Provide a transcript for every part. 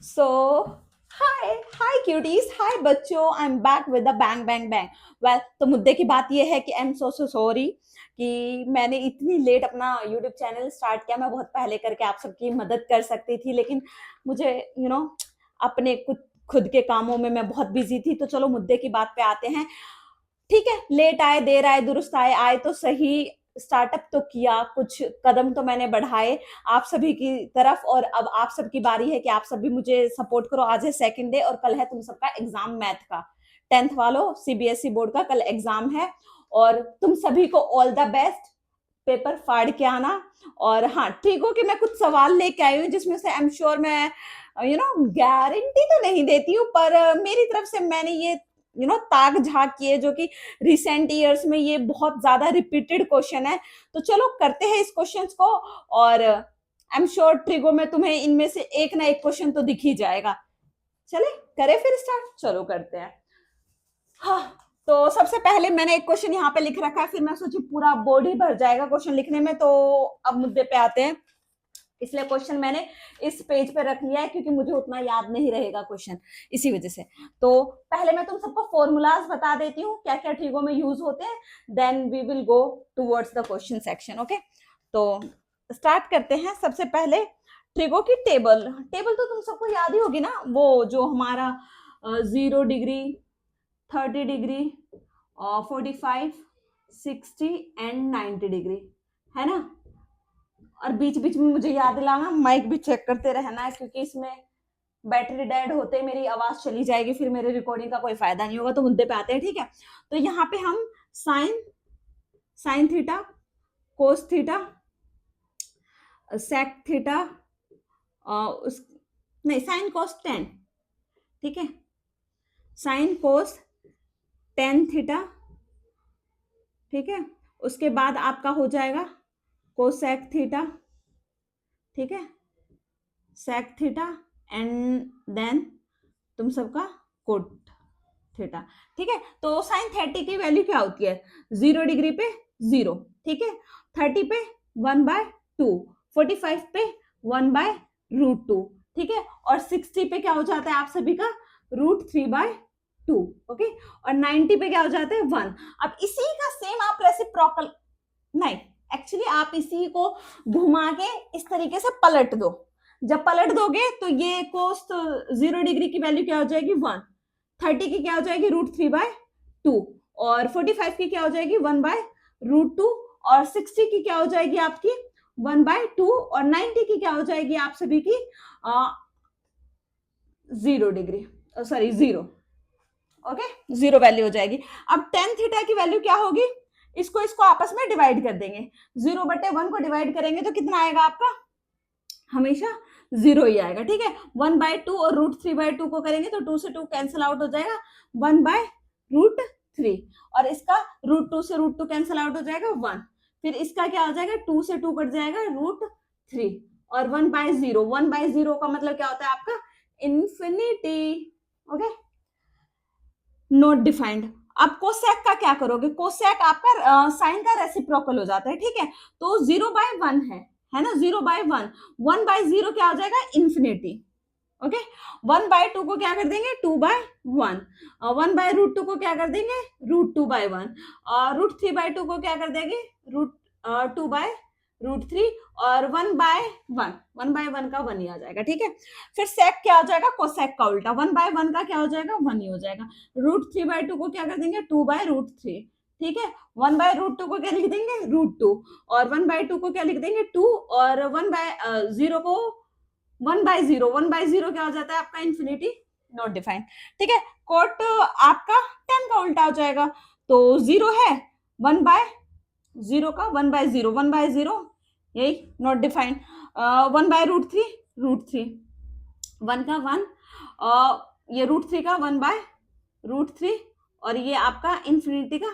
So, hi cuties, hi बच्चों, I'm back with a bang bang bang. Well, तो मुद्दे की बात ये है कि I'm so sorry कि मैंने इतनी लेट अपना YouTube चैनल स्टार्ट किया। मैं बहुत पहले करके आप सबकी मदद कर सकती थी, लेकिन मुझे अपने खुद के कामों में मैं बहुत बिजी थी। तो चलो मुद्दे की बात पे आते हैं। ठीक है, लेट आए देर आए दुरुस्त आए, आए तो सही। स्टार्टअप तो किया, कुछ कदम तो मैंने बढ़ाए आप सभी की तरफ, और अब आप सबकी बारी है कि आप सब भी मुझे सपोर्ट करो। आज है सेकंड डे और कल है तुम सबका एग्जाम मैथ का। 10th वालों, सीबीएसई बोर्ड का कल एग्जाम है और तुम सभी को ऑल द बेस्ट। पेपर फाड़ के आना। और हाँ, ठीक हो कि मैं कुछ सवाल लेके आई हूँ जिसमें से आई एम श्योर मैं गारंटी तो नहीं देती हूँ, पर मेरी तरफ से मैंने ये ताक झाक किए जो कि रिसेंट ईयर्स में ये बहुत ज्यादा रिपीटेड क्वेश्चन है। तो चलो करते हैं इस क्वेश्चन को, और आई एम श्योर ट्रिगो में तुम्हें इनमें से एक ना एक क्वेश्चन तो दिख ही जाएगा। चले करें फिर स्टार्ट, चलो करते हैं। हाँ, तो सबसे पहले मैंने एक क्वेश्चन यहाँ पे लिख रखा है, फिर मैं सोची पूरा बोर्ड ही भर जाएगा क्वेश्चन लिखने में। तो अब मुद्दे पे आते हैं, इसलिए क्वेश्चन मैंने इस पेज पे रख लिया है क्योंकि मुझे उतना याद नहीं रहेगा क्वेश्चन, इसी वजह से। तो पहले मैं तुम सबको फॉर्मूलाज बता देती हूँ क्या क्या ट्रिगो में यूज होते हैं, then we will go towards the question section. Okay, तो स्टार्ट करते हैं। सबसे पहले ट्रिगो की टेबल टेबल तो तुम सबको याद ही होगी ना, वो जो हमारा 0 डिग्री, 30 डिग्री, 45, 60 एंड 90 डिग्री, है ना। और बीच बीच में मुझे याद दिलाना, माइक भी चेक करते रहना है क्योंकि इसमें बैटरी डेड होते मेरी आवाज चली जाएगी, फिर मेरे रिकॉर्डिंग का कोई फायदा नहीं होगा। तो मुद्दे पे आते हैं, ठीक है। तो यहाँ पे हम sine sine theta, cos theta, sec theta, उस नहीं साइन कोस टेन, ठीक है, साइन कोस टेन थीटा, ठीक है। उसके बाद आपका हो जाएगा कोसेक थीटा, ठीक है, सेक थीटा, एंड देन तुम सबका कोट थीटा, ठीक है। तो साइन 30 की वैल्यू क्या होती है? 0 डिग्री पे 0, ठीक है, 30 पे 1/2, 45 पे 1/√2, ठीक है, और 60 पे क्या हो जाता है आप सभी का √3/2, ओके, और 90 पे क्या हो जाता है 1। अब इसी का सेम आप रेसिप्रोकल, नहीं एक्चुअली आप इसी को घुमा के इस तरीके से पलट दो। जब पलट दोगे तो ये कोस 0 डिग्री की वैल्यू क्या हो जाएगी 1, 30 की क्या हो जाएगी √3/2, और 45 की क्या हो जाएगी 1/√2, और 60 की क्या हो जाएगी आपकी 1/2, और 90 की क्या हो जाएगी आप सभी की 0 डिग्री, सॉरी 0, ओके, 0 वैल्यू हो जाएगी। अब टेन थीटा की वैल्यू क्या होगी? इसको आपस में डिवाइड कर देंगे, 0/1 को डिवाइड करेंगे तो कितना आएगा आपका? हमेशा 0 ही आएगा, ठीक है। 1/2 और √3/2 को करेंगे तो 2 से 2 कैंसिल आउट हो जाएगा, 1/√3, और इसका √2 से √2 कैंसिल आउट हो जाएगा 1, फिर इसका क्या हो जाएगा 2 से 2 कट जाएगा √3, और 1/0, 1/0 का मतलब क्या होता है आपका? Infinity, okay, not defined. अब कोसेक का क्या करोगे? कोसेक आपका साइन का रेसिप्रोकल हो जाता है, ठीक है। तो 0/1 है ना, 0/1, 1/0 क्या हो जाएगा? Infinity, okay. 1/2 को क्या कर देंगे 2/1, 1/√2 को क्या कर देंगे √2/1, और √3/2 को क्या कर देंगे √2/√3, और 1/1 का 1 ही आ जाएगा, ठीक है। फिर सेक क्या हो जाएगा? कोसेक का उल्टा, 1/1 का क्या हो जाएगा 1 ही हो जाएगा। √3/2 को क्या कर देंगे 2/√3, ठीक है। 1/√2 को क्या लिख देंगे √2, और 1/2 को क्या लिख देंगे 2, और 1/0 को 1/0, 1/0 क्या हो जाता है आपका? इंफिनिटी, नॉट डिफाइंड, ठीक है। कोट आपका 10 का उल्टा हो जाएगा, तो 0 है, 1/0 का 1/0, 1/0 यही नॉट डिफाइंड, 1/√3, √3, 1 का 1, ये √3 का 1/√3, और ये आपका इंफिनिटी का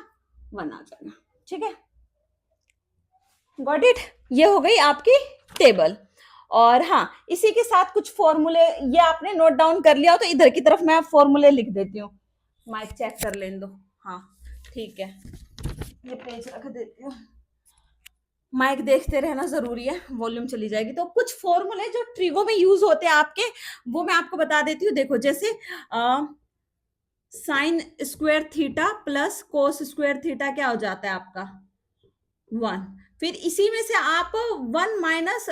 1 आ जाएगा, ठीक है। Got it? ये हो गई आपकी टेबल। और हाँ, इसी के साथ कुछ फॉर्मूले, ये आपने नोट डाउन कर लिया हो तो इधर की तरफ मैं फॉर्मूले लिख देती हूँ। माइक चेक कर लेने दो, हाँ ठीक है, ये पेज रख देती हूँ। माइक देखते रहना जरूरी है, वॉल्यूम चली जाएगी। तो कुछ फॉर्मूले जो ट्रिगो में यूज होते हैं आपके, वो मैं आपको बता देती हूँ। देखो जैसे sign square theta plus cos square theta क्या हो जाता है आपका 1। फिर इसी में से आप 1 माइनस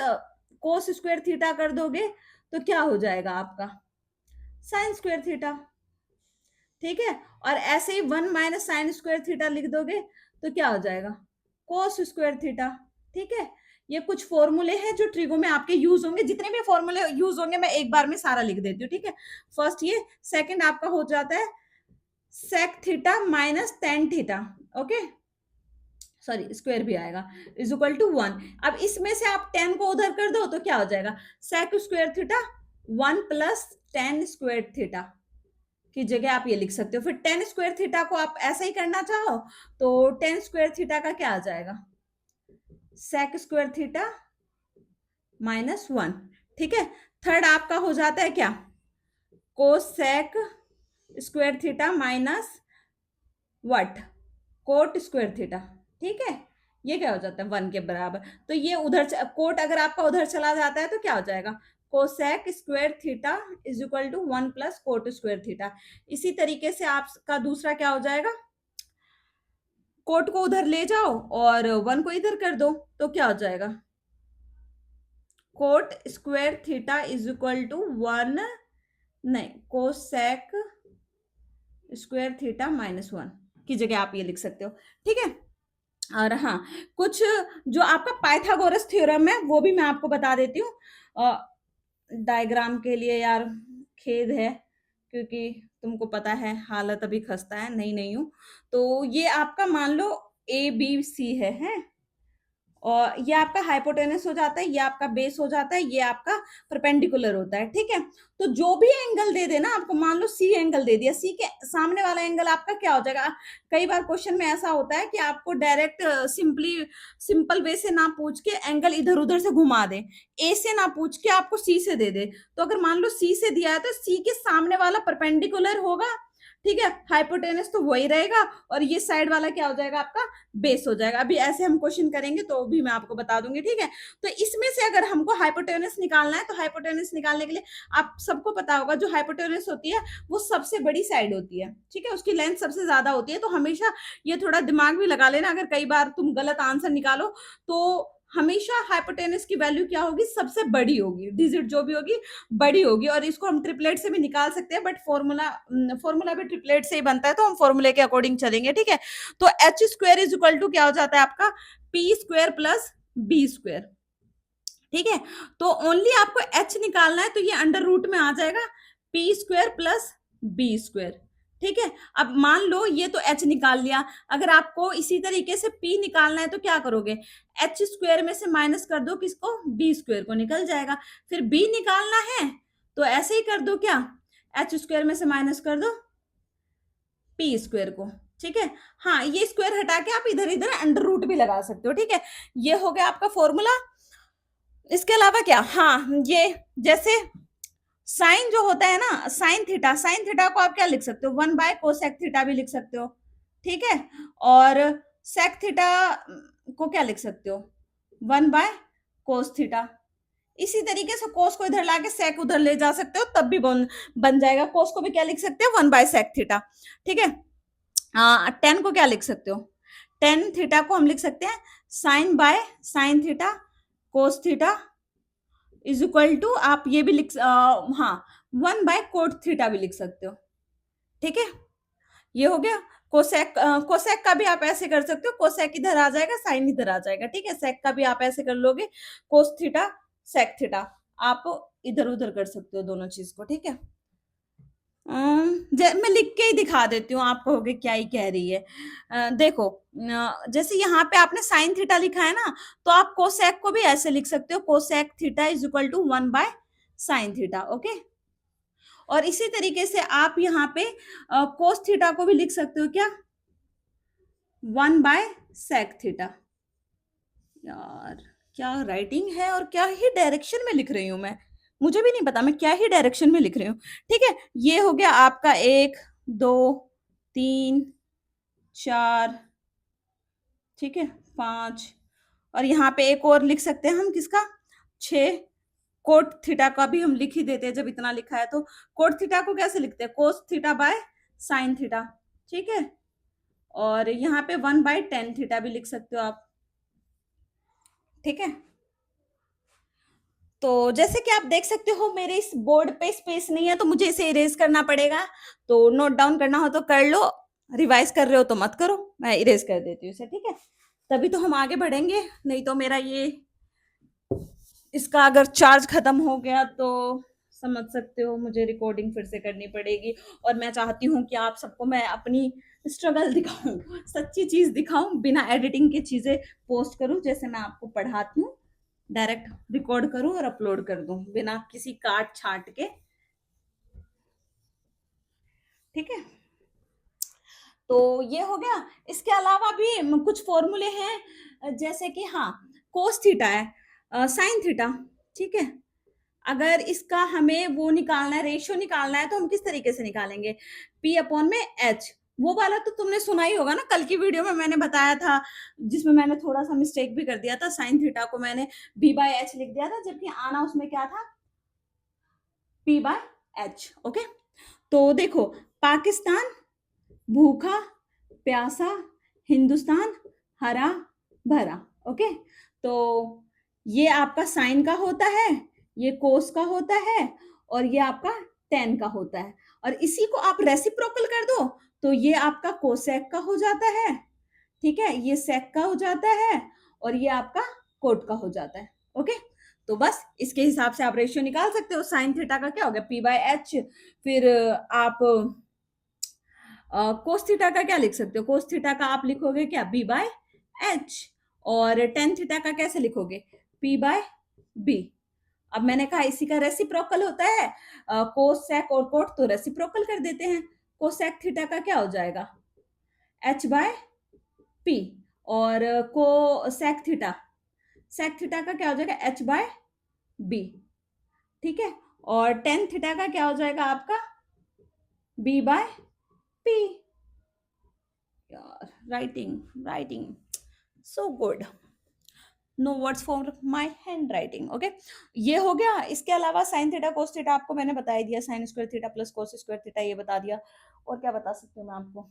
कोस स्क्वायर थीटा कर दोगे तो क्या हो जाएगा आपका साइन स्क्वायर थीटा। ठीक है, और ऐसे ही 1 माइनस साइन स्क्वायर थीटा लिख दोगे तो क्या हो जाएगा कोस स्क्वायर थीटा। ठीक है, ये कुछ फॉर्मूले हैं जो ट्रिगो में आपके यूज होंगे। जितने भी फॉर्मूले यूज होंगे मैं एक बार में सारा लिख देती हूँ। ठीक है, फर्स्ट ये, सेकंड आपका हो जाता है sec theta minus tan theta. Okay, sorry square भी आएगा, इज इक्वल टू 1। अब इसमें से आप 10 को उधर कर दो तो क्या हो जाएगा sec square theta 1 plus tan square theta की जगह आप ये लिख सकते हो। फिर टेन स्क्वायर थीटा को आप ऐसा ही करना चाहो तो टेन स्क्वायर थीटा का क्या आ जाएगा सेक स्क्वायर थीटा माइनस 1। ठीक है, थर्ड आपका हो जाता है क्या cosec square theta minus what coat square theta. ठीक है, ये क्या हो जाता है 1 के बराबर। तो ये उधर कोट अगर आपका उधर चला जाता है तो क्या हो जाएगा cosec square theta is equal to 1 plus cot square theta. इसी तरीके से आपका दूसरा क्या हो जाएगा कोट को उधर ले जाओ और 1 को इधर कर दो तो क्या हो जाएगा cot square theta is equal to 1, नहीं कोसेक स्क्वायर थीटा माइनस 1 की जगह आप ये लिख सकते हो। ठीक है, और हाँ कुछ जो आपका पाइथागोरस थ्योरम है वो भी मैं आपको बता देती हूँ। डायग्राम के लिए यार खेद है क्योंकि तुमको पता है हालत अभी खस्ता है, नहीं हूं। तो ये आपका मान लो ए बी सी है और ये आपका हाइपोटेनस हो जाता है, ये आपका बेस हो जाता है, ये आपका परपेंडिकुलर होता है। ठीक है, तो जो भी एंगल दे देना आपको, मान लो सी एंगल दे दिया, सी के सामने वाला एंगल आपका क्या हो जाएगा। कई बार क्वेश्चन में ऐसा होता है कि आपको डायरेक्ट सिंपल वे से ना पूछ के एंगल इधर उधर से घुमा दे, ए से ना पूछ के आपको सी से दे दे। तो अगर मान लो सी से दिया है तो सी के सामने वाला परपेंडिकुलर होगा। ठीक है, हाइपोटेनस तो वही रहेगा और ये साइड वाला क्या हो जाएगा आपका बेस हो जाएगा। अभी ऐसे हम क्वेश्चन करेंगे तो भी मैं आपको बता दूंगी। ठीक है, तो इसमें से अगर हमको हाइपोटेनस निकालना है तो हाइपोटेनस निकालने के लिए आप सबको पता होगा जो हाइपोटेनस होती है वो सबसे बड़ी साइड होती है। ठीक है, उसकी लेंथ सबसे ज्यादा होती है। तो हमेशा ये थोड़ा दिमाग भी लगा लेना, अगर कई बार तुम गलत आंसर निकालो तो हमेशा हाइपोटेनस की वैल्यू क्या होगी सबसे बड़ी होगी, डिजिट जो भी होगी बड़ी होगी। और इसको हम ट्रिपलेट से भी निकाल सकते हैं, बट फॉर्मूला भी ट्रिपलेट से ही बनता है तो हम फॉर्मूले के अकॉर्डिंग चलेंगे। ठीक है, तो H square is equal to क्या हो जाता है आपका P square plus B square. ठीक है, तो ओनली आपको एच निकालना है तो ये अंडर रूट में आ जाएगा P square plus B square. ठीक है, अब मान लो ये तो एच निकाल लिया, अगर आपको इसी तरीके से पी निकालना है तो क्या करोगे एच स्क्वायर में से माइनस कर दो किसको बी स्क्वायर को, निकल जाएगा। फिर बी निकालना है तो ऐसे ही कर दो, क्या एच स्क्वायर में से माइनस कर दो पी स्क्वायर को। ठीक है, हाँ ये स्क्वायर हटा के आप इधर इधर अंडर रूट भी लगा सकते हो। ठीक है, ये हो गया आपका फॉर्मूला। इसके अलावा क्या, हाँ ये जैसे साइन जो होता है ना साइन थीटा को आप क्या लिख सकते हो 1 बाय कोसेक थीटा भी लिख सकते हो। ठीक है, और सेक थीटा को क्या लिख सकते हो 1 बाय कोस थीटा। इसी तरीके से कोस को इधर लाके सेक उधर ले जा सकते हो तब भी बन जाएगा। कोस को भी क्या लिख सकते हो 1 बाय सेक थीटा। ठीक है, 10 को क्या लिख सकते हो टेन थीटा को हम लिख सकते हैं sine by sine theta cos theta is equal to आप ये भी लिख हाँ 1 बाय कोट थीटा भी लिख सकते हो। ठीक है, ये हो गया कोसेक का भी आप ऐसे कर सकते हो, कोसेक इधर आ जाएगा साइन इधर आ जाएगा। ठीक है, सेक का भी आप ऐसे कर लोगे कोस थीटा सेक थीटा, आप इधर उधर कर सकते हो दोनों चीज को। ठीक है, मैं लिख के ही दिखा देती हूँ, आप कहोगे क्या ही कह रही है। देखो जैसे यहाँ पे आपने साइन थीटा लिखा है ना, तो आप कोसेक को भी ऐसे लिख सकते हो cosec theta is equal to 1 by sine theta. Okay, और इसी तरीके से आप यहाँ पे कोस थीटा को भी लिख सकते हो क्या 1 बाय सेक थीटा। यार क्या राइटिंग है और क्या ही डायरेक्शन में लिख रही हूं मैं, मुझे भी नहीं पता मैं क्या ही डायरेक्शन में लिख रही हूँ। ठीक है, ये हो गया आपका 1 2 3 4, ठीक है 5 और यहाँ पे एक और लिख सकते हैं हम, किसका, 6 कोट थीटा का भी हम लिख ही देते हैं जब इतना लिखा है तो। कोट थीटा को कैसे लिखते हैं, cos theta by sine theta, ठीक है। और यहाँ पे 1/tan थीटा भी लिख सकते हो आप, ठीक है। तो जैसे कि आप देख सकते हो मेरे इस बोर्ड पे स्पेस नहीं है तो मुझे इसे इरेज करना पड़ेगा, तो नोट डाउन करना हो तो कर लो, रिवाइज कर रहे हो तो मत करो, मैं इरेज कर देती हूँ इसे, ठीक है। तभी तो हम आगे बढ़ेंगे, नहीं तो मेरा ये इसका अगर चार्ज खत्म हो गया तो समझ सकते हो मुझे रिकॉर्डिंग फिर से करनी पड़ेगी। और मैं चाहती हूँ कि आप सबको मैं अपनी स्ट्रगल दिखाऊं, सच्ची चीज दिखाऊं, बिना एडिटिंग की चीजें पोस्ट करूं, जैसे मैं आपको पढ़ाती हूँ डायरेक्ट रिकॉर्ड करूं और अपलोड कर दूं बिना किसी काट छाट के, ठीक है। तो ये हो गया। इसके अलावा भी कुछ फॉर्मूले हैं, जैसे कि हाँ, कोस थीटा है, साइन थीटा, ठीक है। अगर इसका हमें वो निकालना है, रेशियो निकालना है, तो हम किस तरीके से निकालेंगे, P अपॉन में H, वो वाला तो तुमने सुना ही होगा ना, कल की वीडियो में मैंने बताया था, जिसमें मैंने थोड़ा सा मिस्टेक भी कर दिया था, साइन थीटा को मैंने B/H लिख दिया था, जबकि आना उसमें क्या था, P/H, ओके। तो देखो, पाकिस्तान भूखा प्यासा, हिंदुस्तान हरा भरा, ओके। तो ये आपका साइन का होता है, ये कोस का होता है, और ये आपका टेन का होता है, और इसी को आप रेसिप्रोकल कर दो तो ये आपका कोसेक का हो जाता है, ठीक है, ये सेक का हो जाता है, और ये आपका कोट का हो जाता है, ओके। तो बस इसके हिसाब से आप रेशियो निकाल सकते हो। साइन थीटा का क्या हो गया, P/H, फिर आप कोस थीटा का क्या लिख सकते हो, कोस थीटा का आप लिखोगे क्या, B/H, और टेन थीटा का कैसे लिखोगे, P/B। अब मैंने कहा इसी का रेसिप्रोकल होता है, कोस सेक और कोट तो रेसिप्रोकल कर देते हैं, कोसेक थीटा का क्या हो जाएगा, H/P, और को सेक थीटा का क्या हो जाएगा, H/B, ठीक है। और टेन थीटा का क्या हो जाएगा आपका, B/P। यार writing writing so good, no words for my hand writing, okay. ये हो गया। इसके अलावा साइन थीटा कोस थीटा आपको मैंने बता ही दिया, sign square theta plus cos square theta ये बता दिया। और क्या बता सकती हूँ मैं आपको,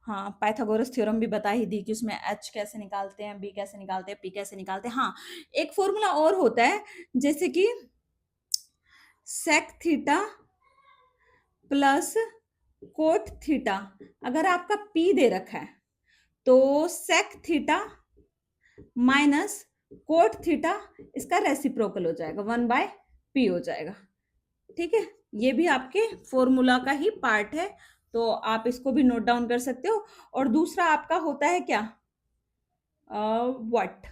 हाँ, पाइथागोरस थ्योरम भी बता ही दी कि उसमें एच कैसे निकालते हैं, बी कैसे निकालते हैं, पी कैसे निकालते हैं। हाँ, एक फॉर्मूला और होता है, जैसे कि sec theta plus cot theta, अगर आपका पी दे रखा है तो sec theta minus cot theta, इसका रेसिप्रोकल हो जाएगा, 1/P हो जाएगा, ठीक है। ये भी आपके फॉर्मूला का ही पार्ट है, तो आप इसको भी नोट डाउन कर सकते हो। और दूसरा आपका होता है क्या, व्हाट,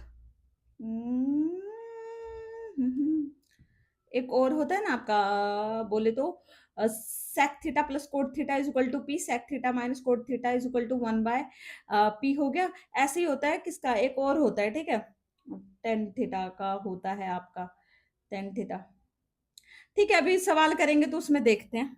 एक और होता है ना आपका, बोले तो sec theta plus cot theta is equal to P, sec theta minus cot theta is equal to 1/P हो गया। ऐसे ही होता है किसका, एक और होता है, ठीक है, टेन थीटा का होता है आपका, टेन थीटा, ठीक है। अभी सवाल करेंगे तो उसमें देखते हैं।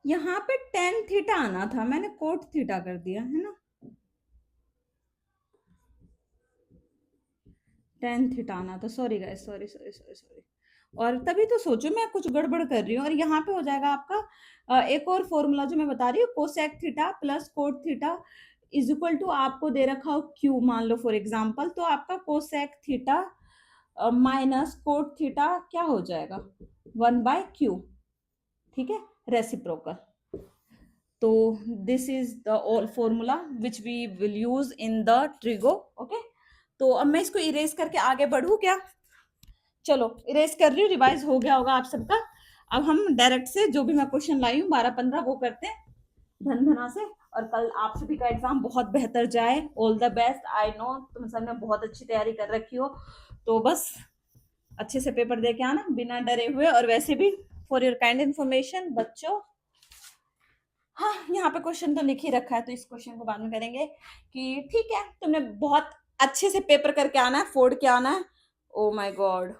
यहाँ पे टेन थीटा आना था, मैंने कोट थीटा कर दिया है ना, टेन थीटा आना था, sorry guys, sorry sorry sorry sorry. और तभी तो सोचो मैं कुछ गड़बड़ कर रही हूँ। और यहाँ पे हो जाएगा आपका एक और फॉर्मूला जो मैं बता रही हूँ, cosec theta plus cot theta is equal to, आपको दे रखा हो क्यू मान लो फॉर एग्जाम्पल, तो आपका cosec theta minus cot theta क्या हो जाएगा, 1/Q, ठीक है, रेसिप्रोकल। तो this is the all formula which we will use in the trigo, okay. तो अब मैं इसको इरेज करके आगे बढ़ू क्या, चलो इरेज कर रही हूँ, रिवाइज हो गया होगा आप सबका। अब हम डायरेक्ट से जो भी मैं क्वेश्चन लाई हूँ 12-15 वो करते हैं धन धना से, और कल आप सभी का एग्जाम बहुत बेहतर जाए, all the best. I know तुम सब ने बहुत अच्छी तैयारी कर रखी हो, तो बस अच्छे से पेपर दे के आना बिना डरे हुए। और वैसे भी फॉर योर काइंड इन्फॉर्मेशन बच्चों, हाँ, यहाँ पे क्वेश्चन तो लिख ही रखा है, तो इस क्वेश्चन को बाद में करेंगे कि ठीक है, तुमने बहुत अच्छे से पेपर करके आना है, फोड़ के आना है। Oh my God,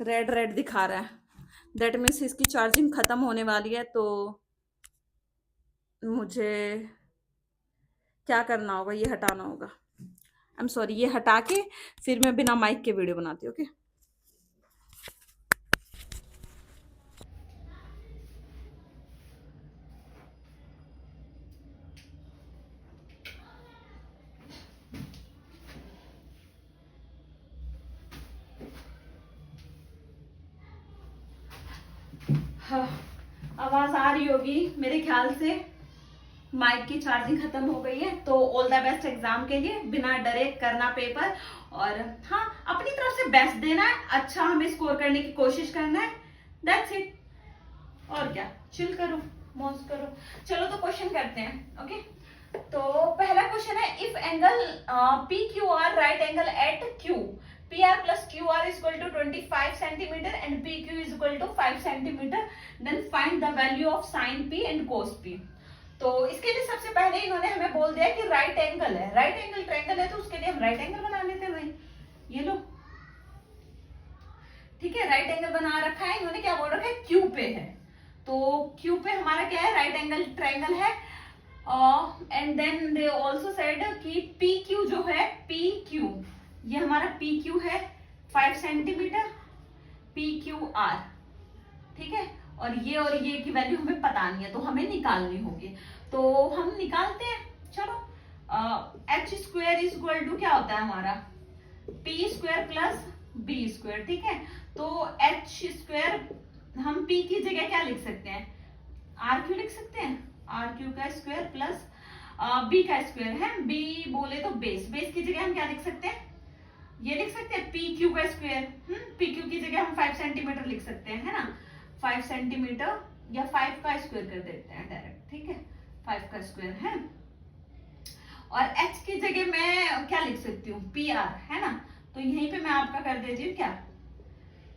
red red दिखा रहा है, दैट मीन्स इसकी चार्जिंग खत्म होने वाली है। तो मुझे क्या करना होगा, ये हटाना होगा। आई एम सॉरी, ये हटा के फिर मैं बिना माइक के वीडियो बनाती हूँ। ओके, हाँ, आवाज आ रही होगी मेरे ख्याल से। माइक की चार्जिंग खत्म हो गई है। तो ऑल द बेस्ट एग्जाम के लिए, बिना डरे करना पेपर, और हाँ, अपनी तरफ से बेस्ट देना है, अच्छा हमें स्कोर करने की कोशिश करना है। That's it. और क्या, चिल करो, मौज करो। चलो तो क्वेश्चन करते हैं। ओके, तो पहला क्वेश्चन है, if angle P Q R right angle at Q, P R plus Q R is equal to 25 centimetre and P Q is equal to 5 centimetre, then find the value of sine P and cos P. तो इसके लिए सबसे पहले इन्होंने हमें बोल दिया कि राइट एंगल है, राइट एंगल ट्रायंगल है, तो उसके लिए हम राइट एंगल बना लेते हैं भाई। ये लो, ठीक है, राइट एंगल बना रखा है इन्होंने। क्या बोल रखा है, क्यू पे है, तो क्यू पे हमारा क्या है, राइट एंगल ट्रायंगल है। And then they also said कि पी क्यू जो है, पी क्यू, ये हमारा पी क्यू है 5 सेंटीमीटर, पी क्यू आर, ठीक है। और ये की वैल्यू हमें पता नहीं है, तो हमें निकालनी होगी। तो हम निकालते हैं, चलो। H square is equal to क्या होता है हमारा, P square plus B square, ठीक है। तो एच स्क्वायर हम पी की जगह क्या लिख सकते हैं, आर क्यू लिख सकते हैं, आर क्यू का स्क्वायर प्लस बी का स्क्वायर है, बी बोले तो बेस, बेस की जगह हम क्या लिख सकते हैं, ये लिख सकते हैं पी क्यू का स्क्वायर। पी क्यू की जगह हम 5 सेंटीमीटर लिख सकते हैं, है ना, 5 सेंटीमीटर, या 5 का स्क्वायर कर देते हैं डायरेक्ट, ठीक है, 5 का स्क्वायर है। और h की जगह मैं क्या लिख सकती हूँ, पी आर, है ना, तो यहीं पे मैं आपका कर देती हूँ क्या,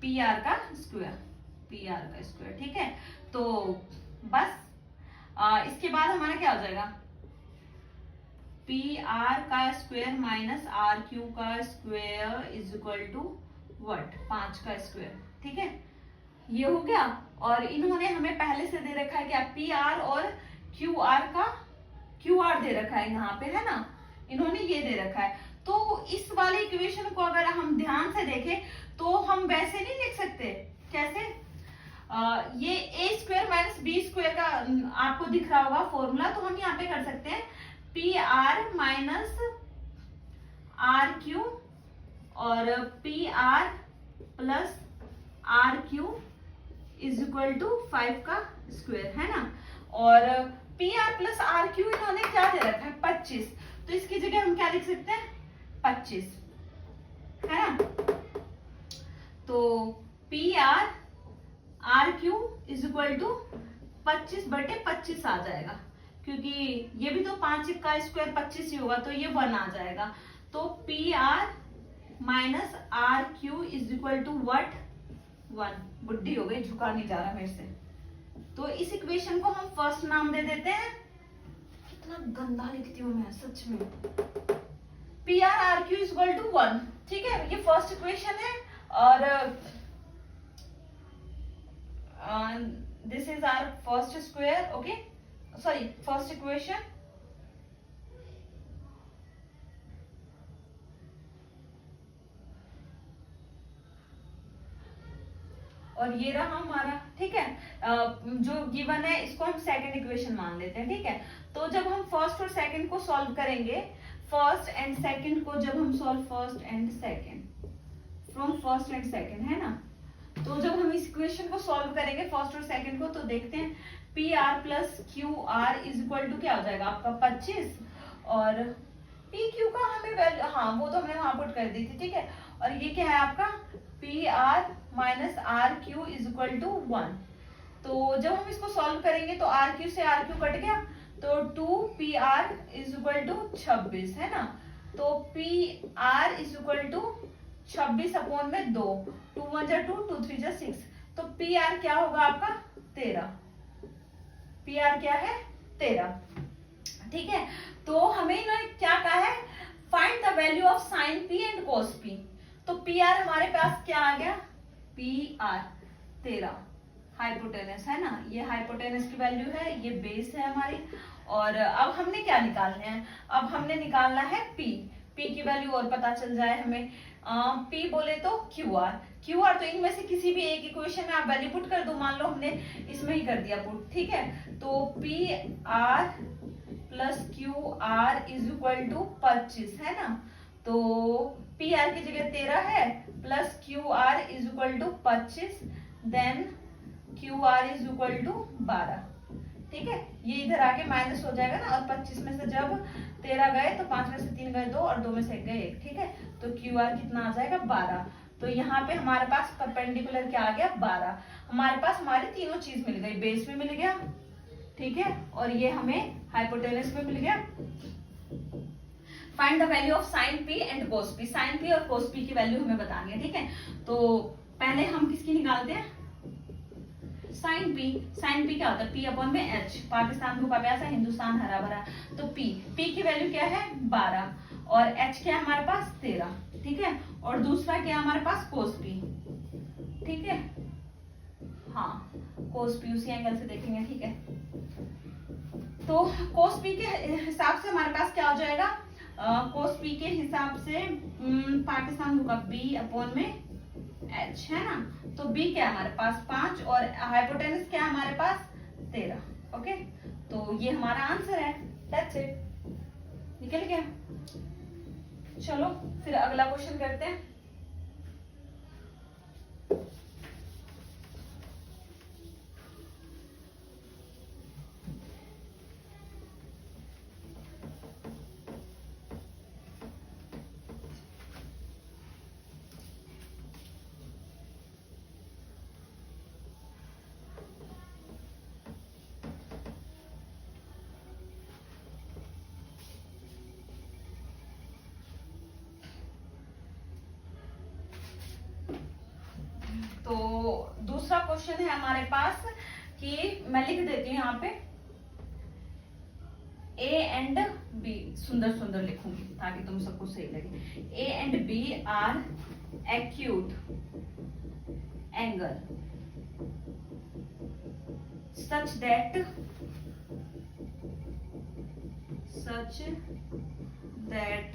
पी आर का स्क्वायर, पी आर का स्क्वायर, ठीक है। तो बस इसके बाद हमारा क्या हो जाएगा, पी आर का स्क्वायर माइनस आर क्यू का square is equal to what, 5 का स्क्वायर, ठीक है, ये हो गया। और इन्होंने हमें पहले से दे रखा है क्या, पी आर और क्यू आर का, क्यू आर दे रखा है यहाँ पे, है ना, इन्होंने ये दे रखा है। तो इस वाले इक्वेशन को अगर हम ध्यान से देखें तो हम वैसे नहीं लिख सकते, कैसे, ये ए स्क्वायर माइनस बी स्क्वायर का आपको दिख रहा होगा फॉर्मूला, तो हम यहाँ पे कर सकते हैं P R minus R Q और P R plus R Q is equal to 5 का स्क्वायर, है ना। और P R plus R Q इन्होंने क्या दे रखा है, 25, तो इसकी जगह हम क्या लिख सकते हैं, 25, है ना। तो P R R Q is equal to 25/25 आ जाएगा, क्योंकि ये भी तो 5 का स्क्वायर 25 ही होगा, तो ये 1 आ जाएगा। तो P R minus R Q is equal to what, 1। बुद्धि हो गई, झुका नहीं जा रहा मेरे से। तो इस इक्वेशन को हम फर्स्ट नाम दे देते हैं, कितना गंदा लिखती हूँ मैं सच में, P R R Q is equal to 1, ठीक है, ये फर्स्ट इक्वेशन है। और this is our first square, okay, sorry first equation. और ये रहा हमारा, ठीक है, जो गिवन है इसको हम सेकंड इक्वेशन मान लेते हैं, ठीक है। तो जब हम फर्स्ट और सेकंड को सॉल्व करेंगे, फर्स्ट एंड सेकंड को जब हम solve, first and second, from first and second, है ना, तो जब हम इस इक्वेशन को सॉल्व करेंगे फर्स्ट और सेकंड को, तो देखते हैं P R plus Q R is equal to क्या हो जाएगा आपका 25, और पी क्यू का हमें वैल्यू, हाँ वो तो हमने वहां पुट कर दी थी, ठीक है। और ये क्या है आपका P R minus R Q is equal to 1। तो जब हम इसको सॉल्व करेंगे तो आर क्यू से आर क्यू कट गया, तो 2 P R is equal to 26, है ना। तो P R is equal to 26 upon में 2, 2 1 जा 2, 2 3 जा 6, तो पी आर क्या होगा आपका 13, पी आर क्या है 13, ठीक है। तो हमें इन्होंने क्या कहा है, find the value of sine P and cos P. तो पी आर हमारे पास क्या आ गया पी आर 13 हाइपोटेनस है ना, ये हाइपोटेनस की वैल्यू है, ये बेस है हमारी। और अब हमने क्या निकालना है, अब हमने निकालना है पी, पी की वैल्यू और पता चल जाए हमें। पी बोले तो क्यू आर, क्यू आर तो इनमें से किसी भी एक इक्वेशन में आप वैल्यू पुट कर दो, मान लो हमने इसमें ही कर दिया पुट, ठीक है। तो P R plus Q R is equal to 25 है ना, तो पी आर की जगह 13 है plus Q R is equal to 25, then Q R is equal to 12, ठीक है। ये इधर आके माइनस हो जाएगा ना, और 25 में से जब 13 गए तो 5 में से 3 गए 2 और 2 में से 1 गए 1, ठीक है। तो क्यू आर कितना आ जाएगा 12। तो यहाँ पे हमारे पास परपेंडिकुलर क्या आ गया 12। हमारे पास हमारी तीनों चीज मिल गई, बेस भी मिल गया, ठीक है, और ये हमें हाइपोटेनस भी मिल गया। Find the value of sine P and cos P, sine P और कोस पी की वैल्यू हमें बतानी है, ठीक है। तो पहले हम किसकी निकालते हैं, साइन पी। साइन पी क्या होता है, पी अपॉन में एच, पाकिस्तान भूखा प्यासा हिंदुस्तान हरा भरा, तो पी, पी की वैल्यू क्या है 12 और एच क्या है हमारे पास 13, ठीक है। और दूसरा क्या है हमारे पास कोस पी, ठीक है, हाँ कोस पी उसी एंगल से देखेंगे, ठीक है। तो कोस पी के हिसाब से हमारे पास क्या हो जाएगा, कोस पी के हिसाब से पाकिस्तान होगा बी अपॉन में एच है ना, तो बी क्या है हमारे पास 5 और हाइपोटेनस क्या है हमारे पास 13, ओके। तो ये हमारा आंसर है, दैट्स इट, निकल गया। चलो फिर अगला क्वेश्चन करते हैं। तो दूसरा क्वेश्चन है हमारे पास कि मैं लिख देती हूँ यहाँ पे ए एंड बी, सुंदर सुंदर लिखूंगी ताकि तुम सबको सही लगे। A and B are acute angle such that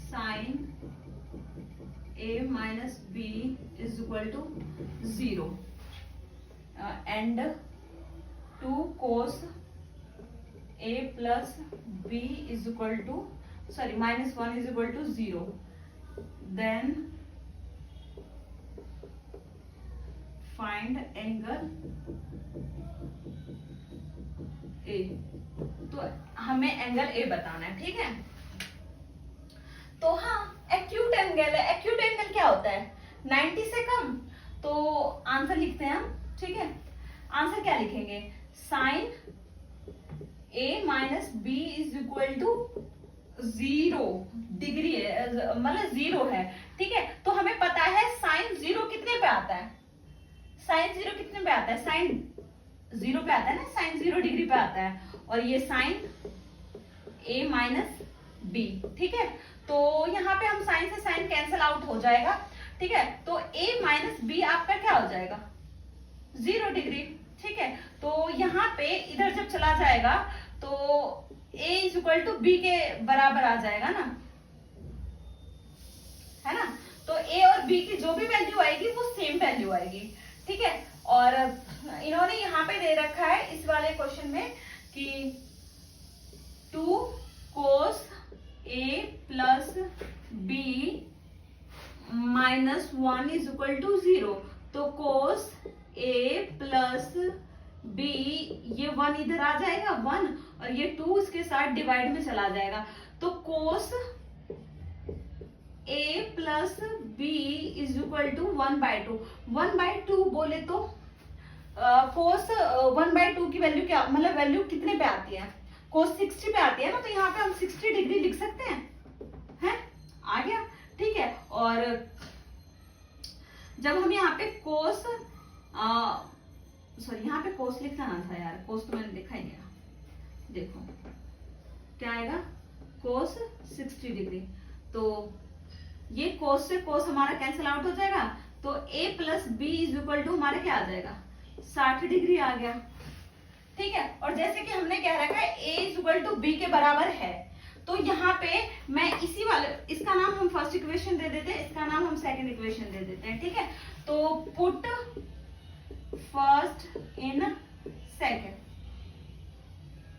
sin a minus b is equal to 0 and 2 cos a plus b is equal to minus 1 is equal to 0, then find angle ए। तो हमें एंगल ए बताना है, ठीक है। तो हाँ acute angle है, acute angle क्या होता है 90 से कम, तो आंसर लिखते हैं हम, ठीक है। आंसर क्या लिखेंगे, sine A minus B is equal to 0 degree है, मतलब 0 है, ठीक है। तो हमें पता है साइन 0 कितने पे आता है, साइन 0 कितने पे आता है, साइन 0 पे आता है ना, साइन 0 डिग्री पे आता है, और ये साइन a माइनस बी, ठीक है। तो यहाँ पे हम साइन से साइन कैंसिल आउट हो जाएगा, ठीक है। तो a माइनस बी आपका क्या हो जाएगा 0 डिग्री, ठीक है। तो यहाँ पे इधर जब चला जाएगा तो a is equal to B के बराबर आ जाएगा ना, है ना। तो a और b की जो भी वैल्यू आएगी वो सेम वैल्यू आएगी, ठीक है। और इन्होंने यहाँ पे दे रखा है इस वाले क्वेश्चन में कि 2 cos a plus b minus 1 is equal to 0, तो cos a प्लस b, ये 1 इधर आ जाएगा 1 और ये 2 इसके साथ डिवाइड में चला जाएगा, तो cos a plus b is equal to 1/2। 1/2 बोले तो कोस 1/2 की वैल्यू क्या, मतलब वैल्यू कितने पे आती है, कोस 60 पे आती है ना, तो यहाँ पे हम 60 डिग्री लिख सकते हैं, आ गया, ठीक है। और जब हम यहाँ पे कोस यहाँ पे कोस लिखना ना था यार, कोस तो मैंने लिखा ही नहीं, देखो क्या आएगा कोस 60 डिग्री, तो ये कोस से कोस हमारा कैंसिल आउट हो जाएगा, तो A plus B is equal to हमारे क्या आ जाएगा 60 डिग्री आ गया। ठीक है, और जैसे कि हमने कह रखा है ए इज इक्वल टू बी के बराबर है, तो यहाँ पे मैं इसी वाले, इसका नाम हम फर्स्ट इक्वेशन दे देते हैं, इसका नाम हम सेकंड इक्वेशन दे देते हैं। ठीक है, तो पुट फर्स्ट इन सेकंड।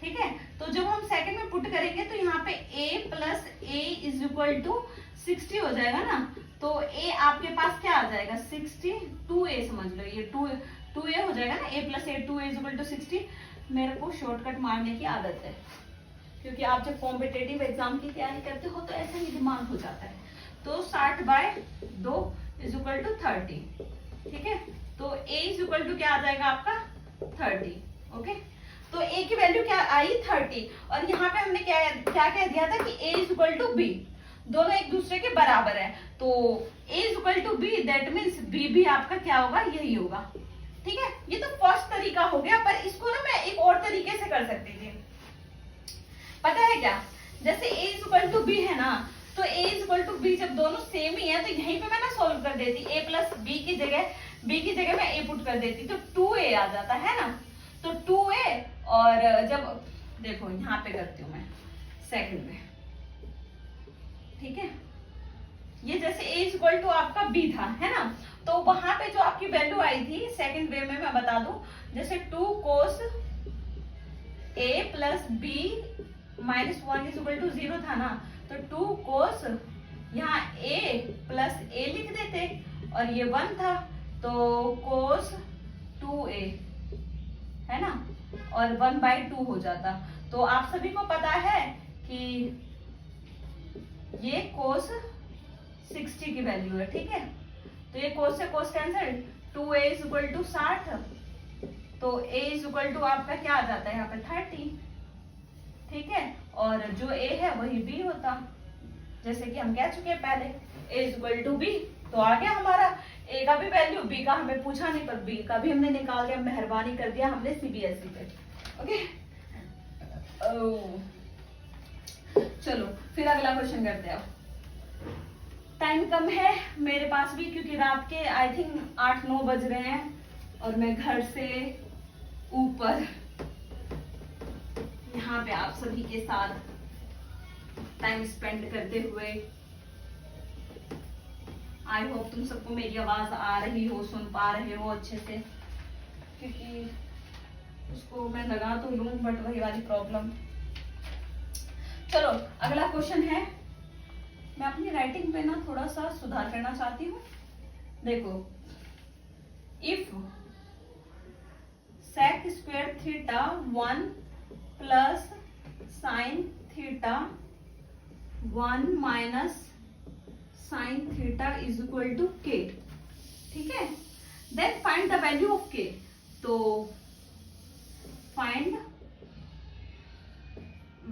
ठीक है, तो जब हम सेकंड में पुट करेंगे तो यहाँ पे a plus A is equal to 60 हो जाएगा ना, तो a आपके पास क्या आ जाएगा 60, 2a समझ लो, ये 2a हो जाएगा ना, a plus A 2a is equal to 60। मेरे को शॉर्टकट मारने की आदत है, क्योंकि आप जब कॉम्पिटेटिव एग्जाम की तैयारी करते हो तो ऐसा ही दिमाग हो जाता है। तो 60/2 इज इक्वल टू 30। ठीक है, तो a इज इक्वल टू क्या आ जाएगा आपका 30। ओके, तो a की वैल्यू क्या आई 30, और यहाँ पे हमने क्या क्या कह दिया था कि a is equal to B, दोनों एक दूसरे के बराबर है, तो a is equal to B, that means b भी आपका क्या होगा, यही होगा। ठीक है, ये तो फर्स्ट तरीका हो गया, पर इसको ना मैं एक और तरीके से कर सकती थी, पता है क्या, जैसे a is equal to B है ना, तो a is equal to B जब दोनों सेम ही है तो यहीं पे मैं ना सॉल्व कर देती, a प्लस b की जगह मैं a पुट कर देती, तो 2a आ जाता है ना, तो 2a, और जब देखो यहाँ पे करती हूँ मैं सेकंड में। ठीक है, ये जैसे a इज इक्वल टू आपका b था, है ना, तो वहां पे जो आपकी वैल्यू आई थी सेकंड वे में मैं बता दूं, जैसे 2 cos a plus b minus 1 is equal to 0 था ना, तो 2 cos यहाँ a प्लस a लिख देते, और ये 1 था तो cos 2a, है ना, और 1/2 हो जाता। तो आप सभी को पता है कि ये cos 60 की वैल्यू है। ठीक है, तो ये cos से cos cancel, 2a is equal to 60, तो a इज इक्वल टू आपका क्या आ जाता है यहाँ पे 30। ठीक है, और जो a है वही b होता, जैसे कि हम कह चुके हैं पहले, a is equal to b, तो आ गया हमारा a का भी वैल्यू, b का हमें पूछा नहीं पर b का भी हमने निकाल दिया, मेहरबानी कर दिया हमने सीबीएसई पे। ओके, चलो फिर अगला क्वेश्चन करते हैं। टाइम कम है मेरे पास भी, क्योंकि रात के आई थिंक 8-9 बज रहे हैं, और मैं घर से ऊपर यहाँ पे आप सभी के साथ टाइम स्पेंड करते हुए, आई होप तुम सबको मेरी आवाज आ रही हो, सुन पा रहे हो अच्छे से, क्योंकि उसको मैं लगा तो लूं बट वही वाली प्रॉब्लम। चलो अगला क्वेश्चन है, मैं अपनी राइटिंग पे ना थोड़ा सा सुधार करना चाहती हूँ। देखो, if sec square theta 1 plus sine theta 1 minus sine theta is equal to k। ठीक है, then find the value of k। तो फाइंड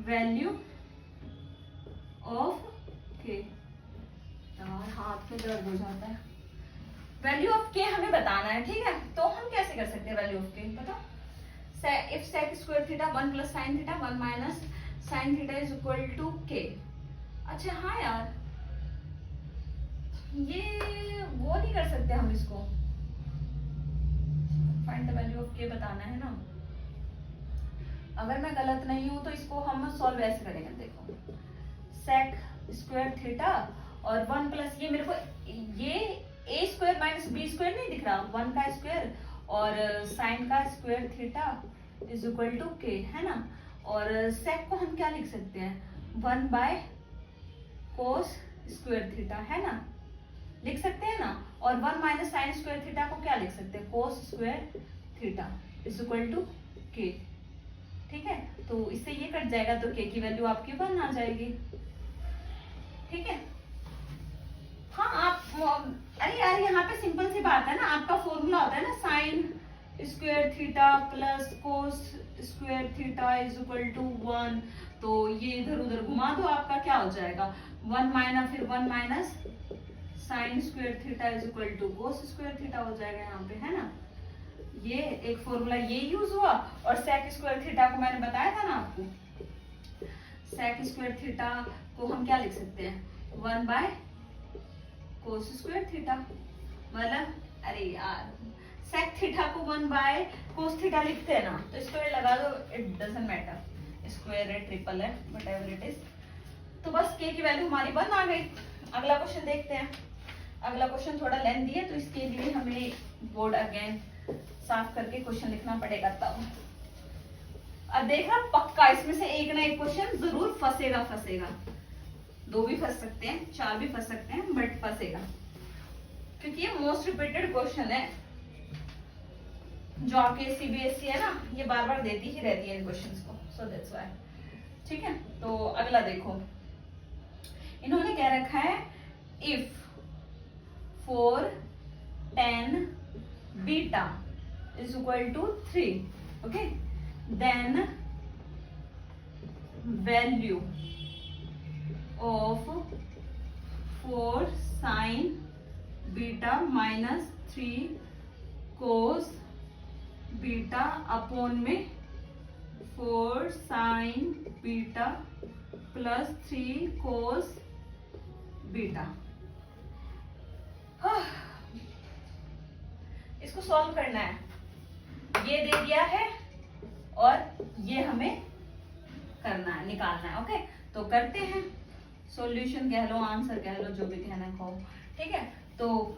वैल्यू ऑफ k, यार हाथ में दर्द हो जाता है। वैल्यू ऑफ k हमें बताना है। ठीक है, तो हम कैसे कर सकते हैं वैल्यू ऑफ k, बताओ। If sec square theta 1 plus sine theta 1 minus sine theta is equal to k। अच्छा हाँ यार, ये वो नहीं कर सकते हम, इसको find the value of k बताना है ना। अगर मैं गलत नहीं हूं तो इसको हम सॉल्व ऐसे करेंगे, देखो sec स्क्वायर थीटा और 1 प्लस ये मेरे को ये a square minus b square नहीं दिख रहा, 1 का स्क्वायर और साइन का square theta is equal to k, है ना। और sec को हम क्या लिख सकते हैं, 1 बाय कोस स्क्वायर थीटा, है ना, लिख सकते हैं ना। और 1 माइनस साइन स्क्वायर थीटा को क्या लिख सकते हैं, cos square theta is equal to k। ठीक है, तो इससे ये कट जाएगा तो k की वैल्यू आपकी 1 आ जाएगी। ठीक है, हाँ आप, अरे यार यहाँ पे सिंपल सी बात है ना, आपका फॉर्मूला होता है ना sine square theta plus cos square theta is equal to 1, तो ये इधर उधर घुमा दो, आपका क्या हो जाएगा 1 माइनस फिर 1 minus sine square theta is equal to cos square theta हो जाएगा यहाँ पे, है ना। ये एक फॉर्मूला ये यूज हुआ, और सेक स्क्वायर थीटा को मैंने बताया था ना आपको, सेक स्क्वायर थीटा को हम क्या लिख सकते हैं, 1 बाय कोस स्क्वायर थीटा, मतलब अरे यार sec थीटा को 1 बाय cos थीटा लिखते हैं ना, तो स्क्वायर लगा दो, इट डजंट मैटर, स्क्वायर है, ट्रिपल है, व्हाटएवर इट इज। तो बस k की वैल्यू हमारी 1 आ गई। अगला क्वेश्चन देखते हैं। अगला क्वेश्चन थोड़ा लेंथी है, तो इसके लिए हमें बोर्ड अगेन साफ करके क्वेश्चन लिखना पड़ेगा तब। अब देखना पक्का इसमें से एक ना एक क्वेश्चन जरूर फंसेगा फंसेगा। 2 भी फंस सकते हैं, 4 भी फंस सकते हैं, बट फंसेगा, क्योंकि ये मोस्ट रिपीटेड क्वेश्चन है जो आपके सीबीएसई है ना, ये बार बार देती ही रहती है इन क्वेश्चंस को, सो दैट्स व्हाई। ठीक है, तो अगला देखो, इन्होंने क्या रखा है, if 4 10 beta is equal to 3, okay, then value of 4 sine beta minus 3 cos beta upon में 4 sine beta plus 3 cos beta. इसको सॉल्व करना है, ये दे दिया है और ये हमें करना है, निकालना है। ओके, तो करते हैं, सॉल्यूशन कह लो, आंसर कह लो, जो भी कहना कहो। ठीक है, तो